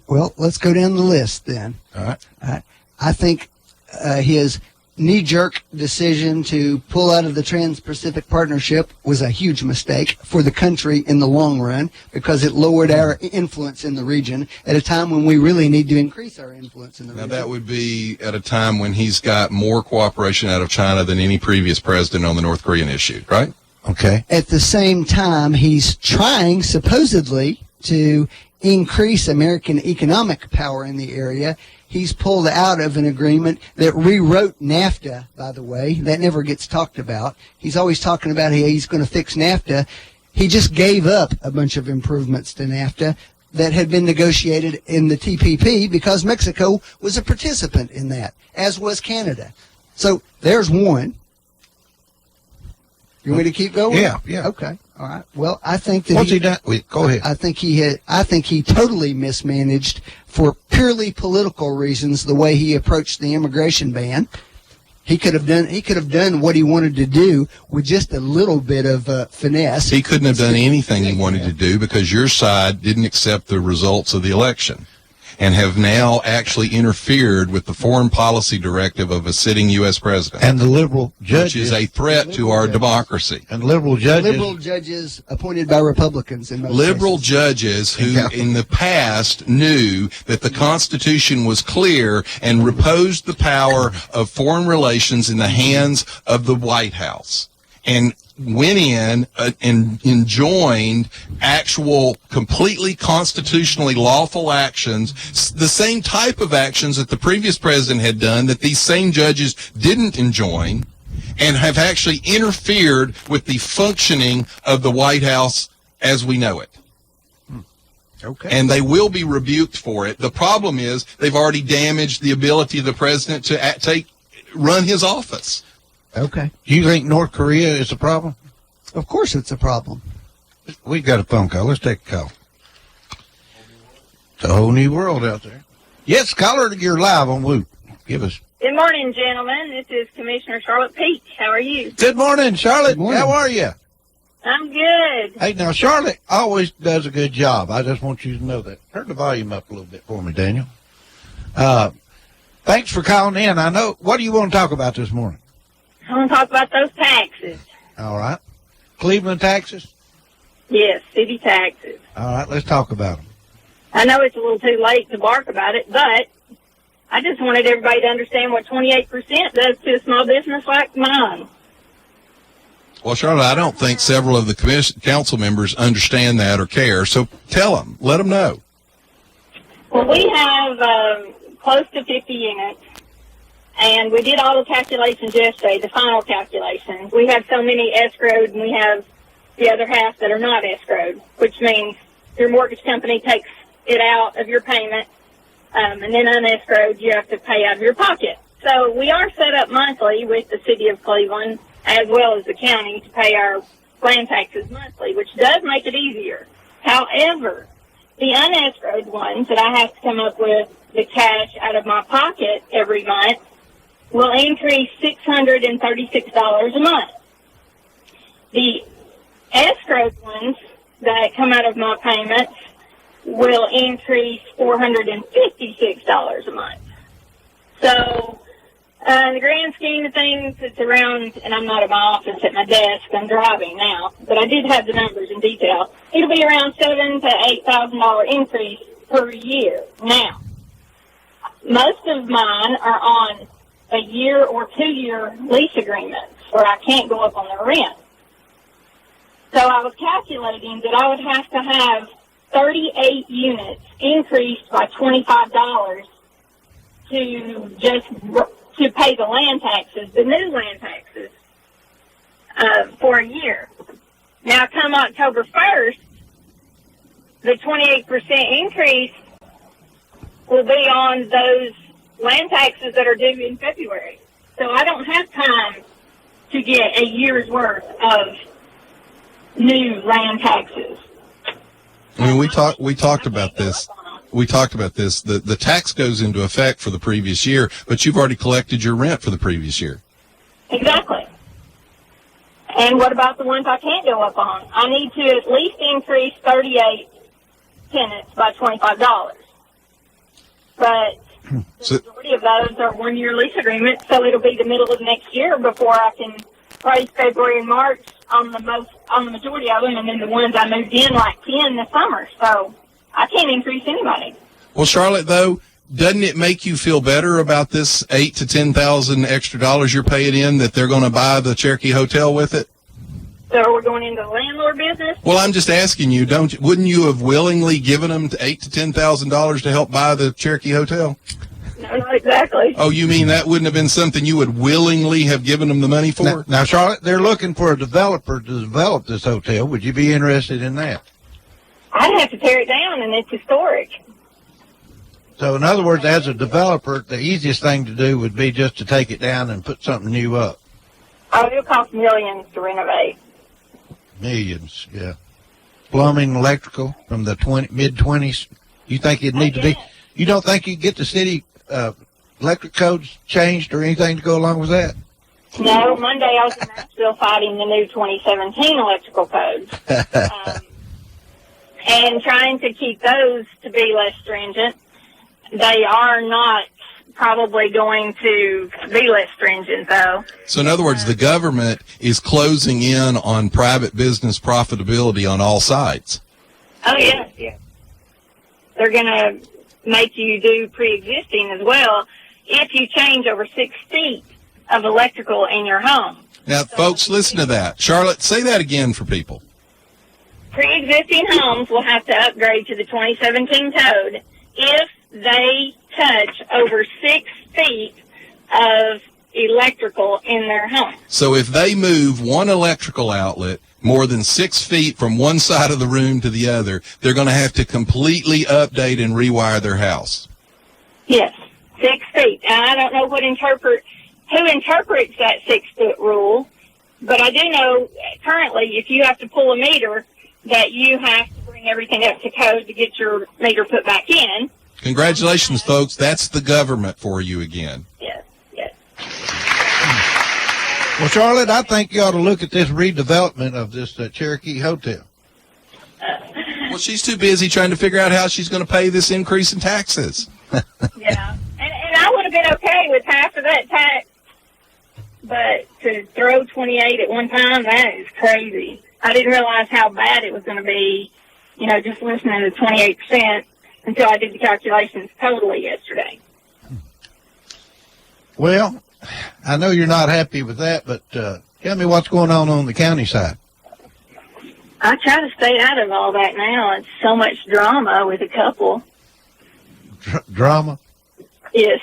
Speaker 8: Well, let's go down the list then.
Speaker 7: All right.
Speaker 8: I think his knee-jerk decision to pull out of the Trans-Pacific Partnership was a huge mistake for the country in the long run because it lowered our influence in the region at a time when we really need to increase our influence in the region.
Speaker 9: Now, that would be at a time when he's got more cooperation out of China than any previous president on the North Korean issue, right?
Speaker 7: Okay.
Speaker 8: At the same time, he's trying, supposedly, to increase American economic power in the area. He's pulled out of an agreement that rewrote NAFTA, by the way. That never gets talked about. He's always talking about how he's going to fix NAFTA. He just gave up a bunch of improvements to NAFTA that had been negotiated in the TPP because Mexico was a participant in that, as was Canada. So there's one. You want me to keep going?
Speaker 7: Yeah.
Speaker 8: Okay. All right. Well, I think that
Speaker 7: What's he done? Go ahead.
Speaker 8: I think he totally mismanaged for purely political reasons the way he approached the immigration ban. He could have done what he wanted to do with just a little bit of finesse.
Speaker 9: He couldn't have done anything he wanted to do because your side didn't accept the results of the election and have now actually interfered with the foreign policy directive of a sitting U.S. president.
Speaker 7: And the liberal judges.
Speaker 9: Which is a threat to our democracy.
Speaker 7: And liberal judges.
Speaker 8: Liberal judges appointed by Republicans in most
Speaker 9: Liberal
Speaker 8: cases.
Speaker 9: judges who in the past knew that the Constitution was clear and reposed the power of foreign relations in the hands of the White House. And went in and enjoined actual completely constitutionally lawful actions, the same type of actions that the previous president had done that these same judges didn't enjoin, and have actually interfered with the functioning of the White House as we know it.
Speaker 7: Okay.
Speaker 9: And they will be rebuked for it. The problem is they've already damaged the ability of the president to run his office.
Speaker 8: Okay.
Speaker 7: Do you think North Korea is a problem?
Speaker 8: Of course it's a problem.
Speaker 7: We've got a phone call. Let's take a call. It's a whole new world out there. Yes, caller, you're live on Whoop. Give us.
Speaker 17: Good morning, gentlemen. This is Commissioner Charlotte Peach. How are you?
Speaker 7: Good morning, Charlotte.
Speaker 8: Good morning.
Speaker 7: How are you?
Speaker 17: I'm good.
Speaker 7: Hey, now, Charlotte always does a good job. I just want you to know that. Turn the volume up a little bit for me, Daniel. Thanks for calling in. I know. What do you want to talk about this morning?
Speaker 17: I want to talk about those taxes.
Speaker 7: All right. Cleveland taxes?
Speaker 17: Yes, city taxes.
Speaker 7: All right, let's talk about them.
Speaker 17: I know it's a little too late to bark about it, but I just wanted everybody to understand what 28% does to a small business like mine.
Speaker 9: Well, Charlotte, I don't think several of the council members understand that or care, so tell them. Let them know.
Speaker 17: Well, we have close to 50 units. And we did all the calculations yesterday, the final calculations. We have so many escrowed, and we have the other half that are not escrowed, which means your mortgage company takes it out of your payment, and then unescrowed, you have to pay out of your pocket. So we are set up monthly with the city of Cleveland, as well as the county, to pay our land taxes monthly, which does make it easier. However, the unescrowed ones that I have to come up with the cash out of my pocket every month will increase $636 a month. The escrowed ones that come out of my payments will increase $456 a month. So, in the grand scheme of things, it's around, and I'm not at my office at my desk, I'm driving now, but I did have the numbers in detail. It'll be around $7,000 to $8,000 increase per year. Now, most of mine are on a year or 2 year lease agreements where I can't go up on the rent. So I was calculating that I would have to have 38 units increased by $25 to pay the land taxes, the new land taxes, for a year. Now, come October 1st, the 28% increase will be on those land taxes that are due in February. So I don't have time to get a year's worth of new land taxes.
Speaker 9: I mean, we talked about this. We talked about this. The tax goes into effect for the previous year, but you've already collected your rent for the previous year.
Speaker 17: Exactly. And what about the ones I can't go up on? I need to at least increase 38 tenants by $25. But the majority of those are one-year lease agreements, so it'll be the middle of next year before I can raise February and March on the majority of them, and then the ones I moved in like 10 this summer. So I can't increase anybody.
Speaker 9: Well, Charlotte, though, doesn't it make you feel better about this $8,000 to $10,000 extra dollars you're paying in that they're going to buy the Cherokee Hotel with it?
Speaker 17: So we're going into the landlord business?
Speaker 9: Well, I'm just asking you, wouldn't you have willingly given them $8,000 to $10,000 to help buy the Cherokee Hotel?
Speaker 17: No, not exactly.
Speaker 9: Oh, you mean that wouldn't have been something you would willingly have given them the money for?
Speaker 7: Now, Charlotte, they're looking for a developer to develop this hotel. Would you be interested in that?
Speaker 17: I'd have to tear it down, and it's historic.
Speaker 7: So, in other words, as a developer, the easiest thing to do would be just to take it down and put something new up.
Speaker 17: Oh, it'll cost millions to renovate.
Speaker 7: Millions, yeah. Plumbing, electrical, from the mid-20s. You think it'd need to be? You don't think you'd get the city electric codes changed or anything to go along with that?
Speaker 17: No, Monday I was in Nashville fighting the new 2017 electrical codes. And trying to keep those to be less stringent. They are not probably going to be less stringent, though.
Speaker 9: So, in other words, the government is closing in on private business profitability on all sides.
Speaker 17: Oh, yes, yes. They're going to make you do pre-existing as well if you change over 6 feet of electrical in your home.
Speaker 9: Now, folks, listen to that. Charlotte, say that again for people.
Speaker 17: Pre-existing homes will have to upgrade to the 2017 code if they touch over 6 feet of electrical in their home.
Speaker 9: So if they move one electrical outlet more than 6 feet from one side of the room to the other, they're going to have to completely update and rewire their house.
Speaker 17: Yes, 6 feet. And I don't know who interprets that 6-foot rule, but I do know currently if you have to pull a meter, that you have to bring everything up to code to get your meter put back in.
Speaker 9: Congratulations, folks. That's the government for you again.
Speaker 17: Yes, yes.
Speaker 7: Well, Charlotte, I think you ought to look at this redevelopment of this Cherokee Hotel.
Speaker 9: Well, she's too busy trying to figure out how she's going to pay this increase in taxes.
Speaker 17: Yeah, and I would have been okay with half of that tax, but to throw 28 at one time, that is crazy. I didn't realize how bad it was going to be, just listening to 28% until I did the calculations totally yesterday.
Speaker 7: Well, I know you're not happy with that, but tell me what's going on the county side.
Speaker 17: I try to stay out of all that now. It's so much drama with a couple.
Speaker 7: Drama?
Speaker 17: Yes.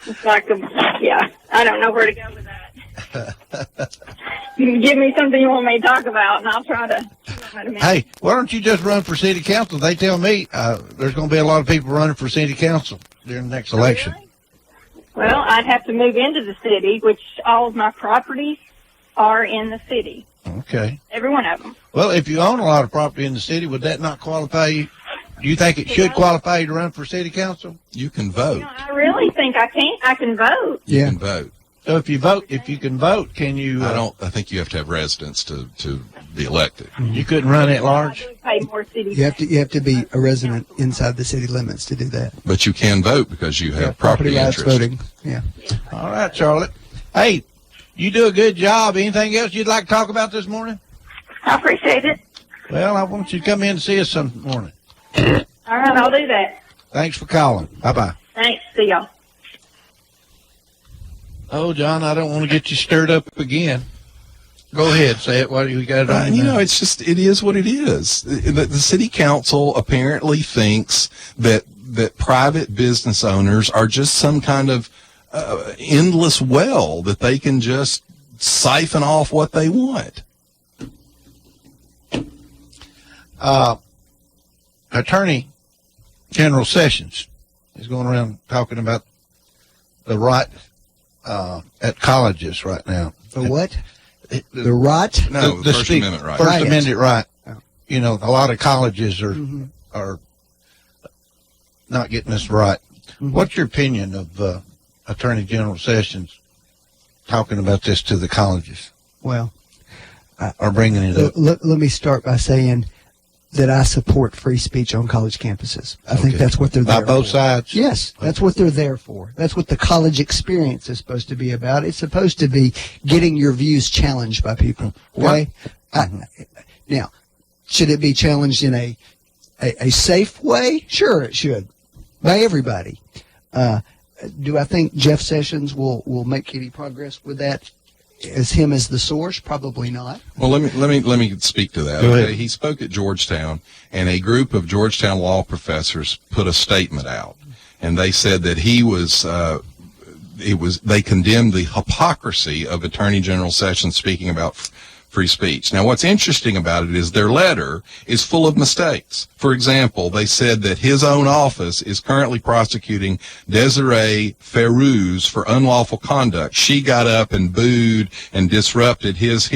Speaker 17: It's like, I don't know where to go with that. You can give me something you want me to talk about, and I'll try to.
Speaker 7: Hey, why don't you just run for city council? They tell me there's going to be a lot of people running for city council during the next election.
Speaker 17: Really? Well, I'd have to move into the city, which all of my properties are in the city.
Speaker 7: Okay.
Speaker 17: Every one of them.
Speaker 7: Well, if you own a lot of property in the city, would that not qualify you? Do you think it should qualify you to run for city council?
Speaker 9: You can vote.
Speaker 17: I really think I can vote.
Speaker 9: You can vote.
Speaker 7: So if you can vote, can you?
Speaker 9: I think you have to have residence to be elected.
Speaker 7: You couldn't run at large.
Speaker 17: Pay more city
Speaker 8: You have to be a resident inside the city limits to do that.
Speaker 9: But you can vote because you have property
Speaker 8: rights
Speaker 9: interest.
Speaker 8: voting. Yeah.
Speaker 7: All right, Charlotte. Hey, you do a good job. Anything else you'd like to talk about this morning?
Speaker 17: I appreciate it.
Speaker 7: Well, I want you to come in and see us some morning.
Speaker 17: All right, I'll do that.
Speaker 7: Thanks for calling. Bye-bye.
Speaker 17: Thanks. See y'all.
Speaker 7: Oh, John, I don't want to get you stirred up again. Go ahead, say it. What do you got on?
Speaker 9: It is what it is. The city council apparently thinks that private business owners are just some kind of endless well that they can just siphon off what they want.
Speaker 7: Attorney General Sessions is going around talking about the right at colleges right now.
Speaker 8: The what? The right?
Speaker 9: No, the First Amendment right.
Speaker 7: First Amendment right. You know, a lot of colleges are not getting this right. What's your opinion of Attorney General Sessions talking about this to the colleges?
Speaker 8: Well,
Speaker 7: or bringing it up?
Speaker 8: Let me start by saying that I support free speech on college campuses. I think that's what they're there for.
Speaker 7: By both sides?
Speaker 8: Yes, that's what they're there for. That's what the college experience is supposed to be about. It's supposed to be getting your views challenged by people. Okay? Now, should it be challenged in a safe way? Sure, it should. By everybody. Do I think Jeff Sessions will make any progress with that? As him as the source? Probably not.
Speaker 9: Well, let me speak to that.
Speaker 7: Go ahead.
Speaker 9: Okay? He spoke at Georgetown, and a group of Georgetown law professors put a statement out, and they said that they condemned the hypocrisy of Attorney General Sessions speaking about free speech. Now, what's interesting about it is their letter is full of mistakes. For example, they said that his own office is currently prosecuting Desiree Ferruz for unlawful conduct. She got up and booed and disrupted his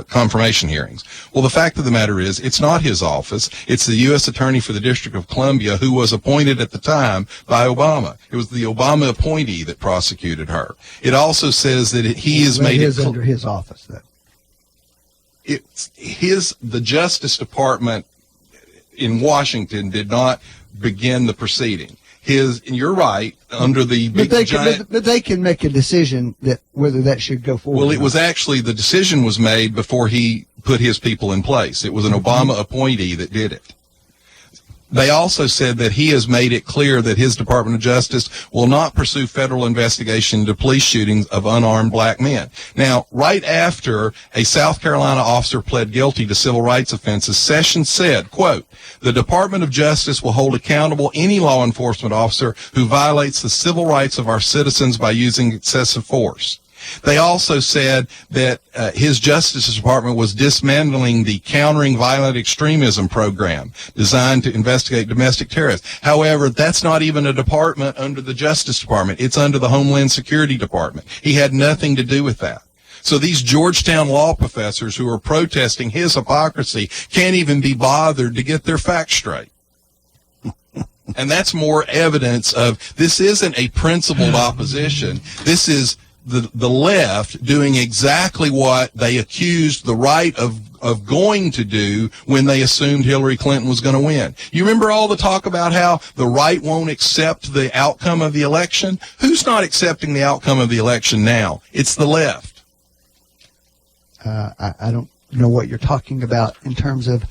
Speaker 9: confirmation hearings. Well, the fact of the matter is, it's not his office. It's the U.S. Attorney for the District of Columbia, who was appointed at the time by Obama. It was the Obama appointee that prosecuted her. It also says that he has made it
Speaker 8: under his office, though.
Speaker 9: The Justice Department in Washington did not begin the proceeding. And you're right, under the big
Speaker 8: but they can make a decision that whether that should go forward.
Speaker 9: Well, it was actually, the decision was made before he put his people in place. It was an Obama appointee that did it. They also said that he has made it clear that his Department of Justice will not pursue federal investigation into police shootings of unarmed black men. Now, right after a South Carolina officer pled guilty to civil rights offenses, Sessions said, quote, "The Department of Justice will hold accountable any law enforcement officer who violates the civil rights of our citizens by using excessive force." They also said that his Justice Department was dismantling the Countering Violent Extremism program designed to investigate domestic terrorists. However, that's not even a department under the Justice Department. It's under the Homeland Security Department. He had nothing to do with that. So these Georgetown law professors who are protesting his hypocrisy can't even be bothered to get their facts straight. And that's more evidence of this isn't a principled opposition. This is the left doing exactly what they accused the right of going to do when they assumed Hillary Clinton was going to win. You remember all the talk about how the right won't accept the outcome of the election? Who's not accepting the outcome of the election now? It's the left.
Speaker 8: I don't know what you're talking about in terms of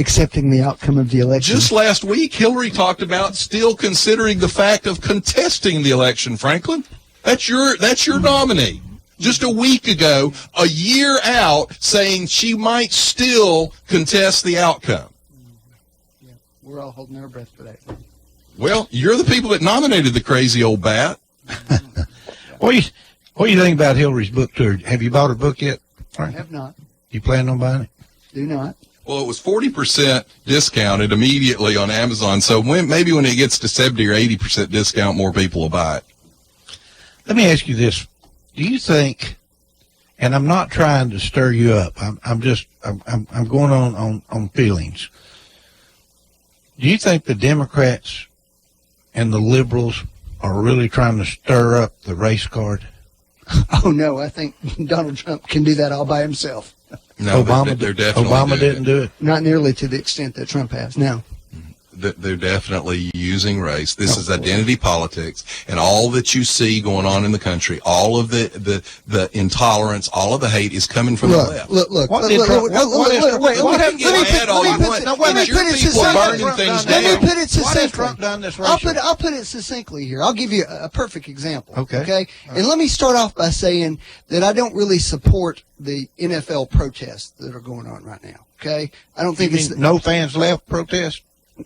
Speaker 8: accepting the outcome of the election.
Speaker 9: Just last week, Hillary talked about still considering the fact of contesting the election, Franklin. That's your nominee. Just a week ago, a year out, saying she might still contest the outcome.
Speaker 8: Yeah, we're all holding our breath for that.
Speaker 9: Well, you're the people that nominated the crazy old bat.
Speaker 7: What do you think about Hillary's book tour? Have you bought her book yet?
Speaker 8: I have not.
Speaker 7: You plan on buying it?
Speaker 8: Do not.
Speaker 9: Well, it was 40% discounted immediately on Amazon, so maybe when it gets to 70 or 80% discount, more people will buy it.
Speaker 7: Let me ask you this. Do you think, and I'm not trying to stir you up, I'm going on feelings. Do you think the Democrats and the liberals are really trying to stir up the race card?
Speaker 8: Oh, no, I think Donald Trump can do that all by himself.
Speaker 9: No,
Speaker 7: Obama didn't do it.
Speaker 8: Not nearly to the extent that Trump has. No.
Speaker 9: They're definitely using race. This is identity politics, and all that you see going on in the country, all of the intolerance, all of the hate is coming from the left.
Speaker 8: Let me put it succinctly.
Speaker 7: Why has Trump done this racially?
Speaker 8: I'll put it succinctly here. I'll give you a perfect example. Okay? And let me start off by saying that I don't really support the NFL protests that are going on right now. Okay? I don't think it's
Speaker 7: no fans left protest.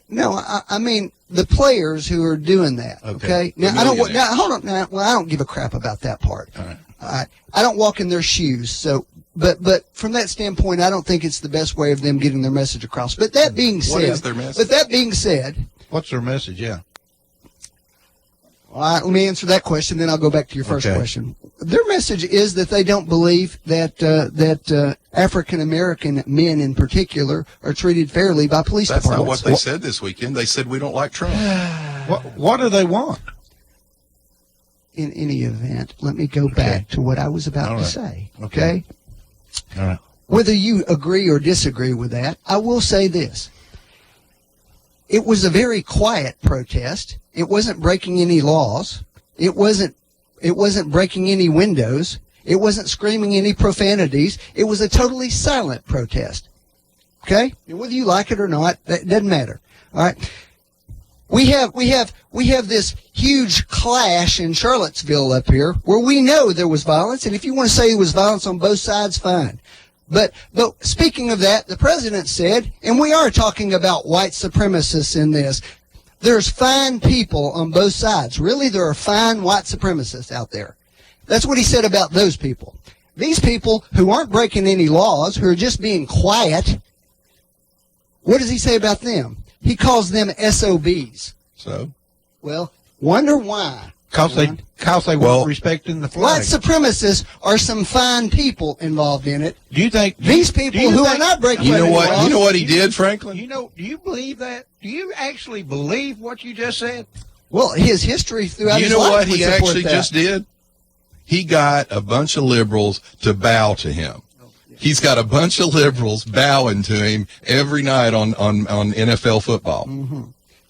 Speaker 8: No, I mean the players who are doing that. Okay. Now I don't. Now hold on. Now, well, I don't give a crap about that part. All right. I don't walk in their shoes. So, but from that standpoint, I don't think it's the best way of them getting their message across. But that being said,
Speaker 9: what is their message?
Speaker 8: But that being said,
Speaker 7: what's their message? Yeah.
Speaker 8: All right, let me answer that question, then I'll go back to your first question. Their message is that they don't believe that African American men in particular are treated fairly by police
Speaker 9: That's
Speaker 8: departments.
Speaker 9: not what they said this weekend. They said we don't like Trump.
Speaker 7: What do they want?
Speaker 8: In any event, let me go back to what I was about to say. Okay?
Speaker 7: All right.
Speaker 8: Whether you agree or disagree with that, I will say this. It was a very quiet protest. It wasn't breaking any laws. It wasn't breaking any windows. It wasn't screaming any profanities. It was a totally silent protest. Okay? And whether you like it or not, that doesn't matter. All right? We have this huge clash in Charlottesville up here where we know there was violence, and if you want to say there was violence on both sides, fine. But speaking of that, the president said, and we are talking about white supremacists in this, there's fine people on both sides. Really, there are fine white supremacists out there. That's what he said about those people. These people who aren't breaking any laws, who are just being quiet, what does he say about them? He calls them SOBs.
Speaker 9: So?
Speaker 8: Well, wonder why.
Speaker 7: Because they weren't respecting the flag.
Speaker 8: White supremacists are some fine people involved in it.
Speaker 7: Do you think
Speaker 8: these people who are not breaking
Speaker 9: You know
Speaker 8: any
Speaker 9: what?
Speaker 8: laws?
Speaker 9: You know what he did, Franklin?
Speaker 7: Do you believe that? Do you actually believe what you just said?
Speaker 8: Well, his history throughout
Speaker 9: You
Speaker 8: his
Speaker 9: know
Speaker 8: life
Speaker 9: what
Speaker 8: would
Speaker 9: he
Speaker 8: support
Speaker 9: actually
Speaker 8: that.
Speaker 9: just did? He got a bunch of liberals to bow to him. He's got a bunch of liberals bowing to him every night on NFL football.
Speaker 8: Mm-hmm.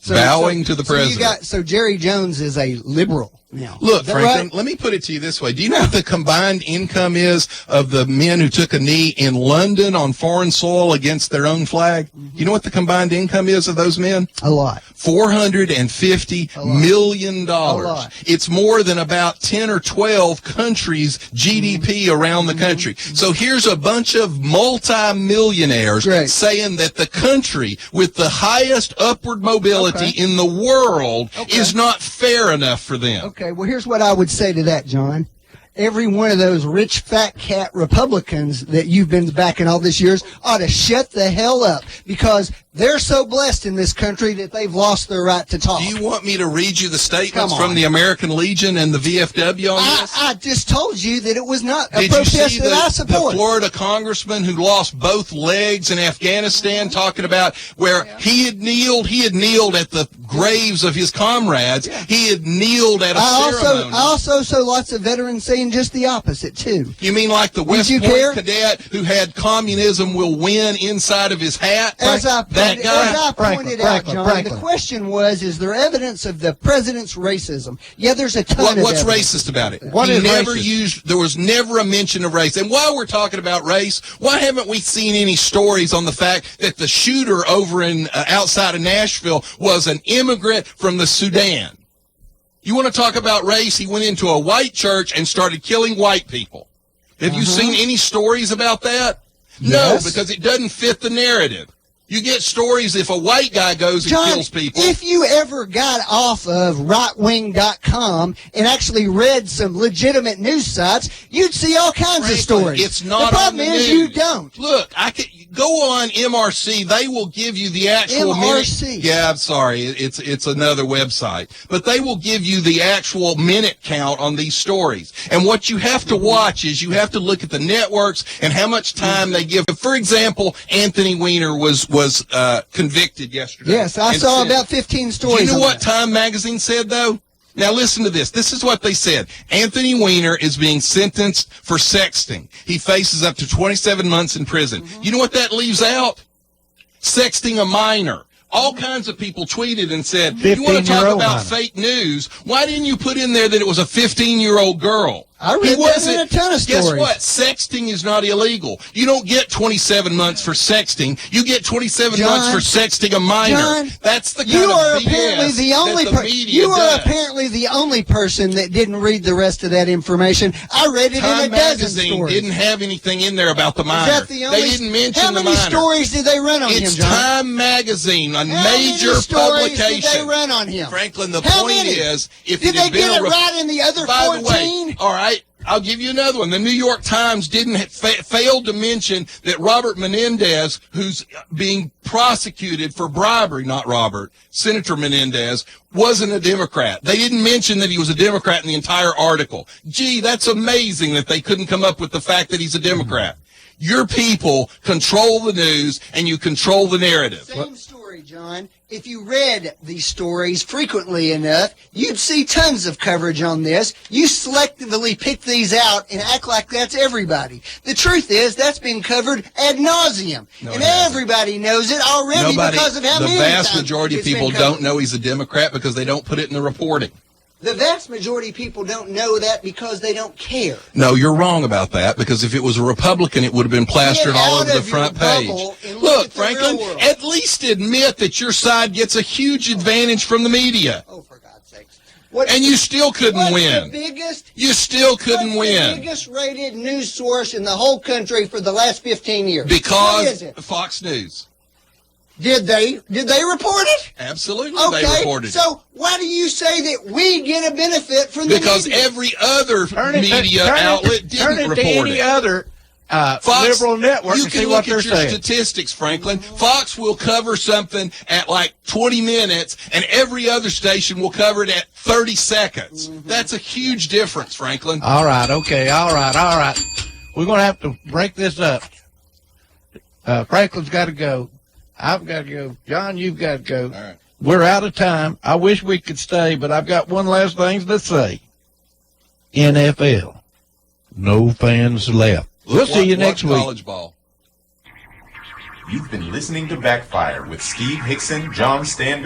Speaker 9: Bowing to the president.
Speaker 8: So Jerry Jones is a liberal now.
Speaker 9: Look,
Speaker 8: Is that
Speaker 9: Franklin,
Speaker 8: right?
Speaker 9: let me put it to you this way. Do you know what the combined income is of the men who took a knee in London on foreign soil against their own flag? You know what the combined income is of those men?
Speaker 8: A lot.
Speaker 9: $450 million.
Speaker 8: lot.
Speaker 9: It's more than about 10 or 12 countries' GDP around the country. So here's a bunch of multi-millionaires saying that the country with the highest upward mobility in the world is not fair enough for them.
Speaker 8: Okay, well, here's what I would say to that, John. Every one of those rich fat cat Republicans that you've been backing all these years ought to shut the hell up because they're so blessed in this country that they've lost their right to talk.
Speaker 9: Do you want me to read you the statements from the American Legion and the VFW on this?
Speaker 8: I just told you that it was not a
Speaker 9: Did you
Speaker 8: protest
Speaker 9: see
Speaker 8: that I
Speaker 9: the
Speaker 8: support.
Speaker 9: Florida congressman who lost both legs in Afghanistan talking about where he had kneeled at the graves of his comrades. He had kneeled at a ceremony.
Speaker 8: I also saw lots of veterans saying just the opposite, too.
Speaker 9: You mean like the West Point cadet who had communism will win inside of his hat?
Speaker 8: As I pointed out, John, the question was, is there evidence of the president's racism? Yeah, there's a ton of
Speaker 9: What's
Speaker 8: evidence.
Speaker 9: racist about it? There was never a mention of race. And while we're talking about race, why haven't we seen any stories on the fact that the shooter over in outside of Nashville was an immigrant from the Sudan? You want to talk about race? He went into a white church and started killing white people. Have you seen any stories about that?
Speaker 8: Yes.
Speaker 9: No, because it doesn't fit the narrative. You get stories if a white guy goes and
Speaker 8: John,
Speaker 9: kills people.
Speaker 8: if you ever got off of rightwing.com and actually read some legitimate news sites, you'd see all kinds of stories.
Speaker 9: It's not
Speaker 8: the problem
Speaker 9: on the
Speaker 8: is
Speaker 9: news.
Speaker 8: you don't.
Speaker 9: Look, I could go on MRC. They will give you the actual
Speaker 8: MRC.
Speaker 9: minute. Yeah, I'm sorry. It's another website. But they will give you the actual minute count on these stories. And what you have to watch is you have to look at the networks and how much time they give. For example, Anthony Weiner was convicted yesterday.
Speaker 8: Yes, I saw about 15 stories.
Speaker 9: Do you know
Speaker 8: on
Speaker 9: what
Speaker 8: that.
Speaker 9: Time Magazine said, though? Now listen to this. This is what they said. Anthony Weiner is being sentenced for sexting. He faces up to 27 months in prison. You know what that leaves out? Sexting a minor. All kinds of people tweeted and said, you want to talk about fake news, why didn't you put in there that it was a 15-year-old girl?
Speaker 8: I read that in a ton of stories.
Speaker 9: Guess what? Sexting is not illegal. You don't get 27 months for sexting. You get 27 months for sexting a minor.
Speaker 8: John,
Speaker 9: that's the kind
Speaker 8: you
Speaker 9: of
Speaker 8: are
Speaker 9: BS
Speaker 8: apparently the only
Speaker 9: that the media
Speaker 8: you are
Speaker 9: does.
Speaker 8: apparently the only person that didn't read the rest of that information. I read it
Speaker 9: Time
Speaker 8: in a dozen
Speaker 9: Magazine
Speaker 8: stories.
Speaker 9: didn't have anything in there about the minor.
Speaker 8: Is that the only,
Speaker 9: they didn't mention
Speaker 8: how
Speaker 9: the
Speaker 8: many
Speaker 9: minor.
Speaker 8: stories did they run on
Speaker 9: It's
Speaker 8: him, John?
Speaker 9: Time Magazine, a
Speaker 8: How
Speaker 9: major
Speaker 8: many stories
Speaker 9: publication.
Speaker 8: did they run on him?
Speaker 9: Franklin, the
Speaker 8: How
Speaker 9: point
Speaker 8: many?
Speaker 9: is, if
Speaker 8: Did
Speaker 9: it had
Speaker 8: they
Speaker 9: been
Speaker 8: get
Speaker 9: a
Speaker 8: it right in the other
Speaker 9: By
Speaker 8: 14?
Speaker 9: the way, all right, I'll give you another one. The New York Times failed to mention that Robert Menendez, who's being prosecuted for bribery, not Robert, Senator Menendez, wasn't a Democrat. They didn't mention that he was a Democrat in the entire article. Gee, that's amazing that they couldn't come up with the fact that he's a Democrat. Your people control the news, and you control the narrative.
Speaker 8: Same story, John. If you read these stories frequently enough, you'd see tons of coverage on this. You selectively pick these out and act like that's everybody. The truth is, that's been covered ad nauseum. And everybody knows it already because of how many
Speaker 9: The vast
Speaker 8: times
Speaker 9: majority of
Speaker 8: it's been
Speaker 9: people
Speaker 8: covered.
Speaker 9: don't know he's a Democrat because they don't put it in the reporting.
Speaker 8: The vast majority of people don't know that because they don't care.
Speaker 9: No, you're wrong about that, because if it was a Republican, it would have been plastered all over the front page. Look, Franklin, at least admit that your side gets a huge advantage from the media.
Speaker 8: Oh, for God's sakes.
Speaker 9: And you still couldn't win.
Speaker 8: Biggest,
Speaker 9: you still couldn't win.
Speaker 8: The biggest rated news source in the whole country for the last 15 years. What is
Speaker 9: Because
Speaker 8: it?
Speaker 9: Fox News.
Speaker 8: Did they report it?
Speaker 9: Absolutely,
Speaker 8: Okay,
Speaker 9: they reported it.
Speaker 8: so why do you say that we get a benefit from the
Speaker 9: Because
Speaker 8: media?
Speaker 9: every other media outlet didn't report
Speaker 7: any
Speaker 9: it.
Speaker 7: other
Speaker 9: Fox,
Speaker 7: liberal network
Speaker 9: you
Speaker 7: and
Speaker 9: can
Speaker 7: see
Speaker 9: look
Speaker 7: what they're
Speaker 9: at your
Speaker 7: saying.
Speaker 9: statistics, Franklin. Fox will cover something at like 20 minutes, and every other station will cover it at 30 seconds. That's a huge difference, Franklin.
Speaker 7: All right, okay, all right. We're going to have to break this up. Franklin's got to go. I've got to go. John, you've got to go.
Speaker 9: All right.
Speaker 7: We're out of time. I wish we could stay, but I've got one last thing to say. NFL. No fans left. We'll see you next week.
Speaker 9: College ball.
Speaker 6: You've been listening to Backfire with Steve Hickson, John Stanberry,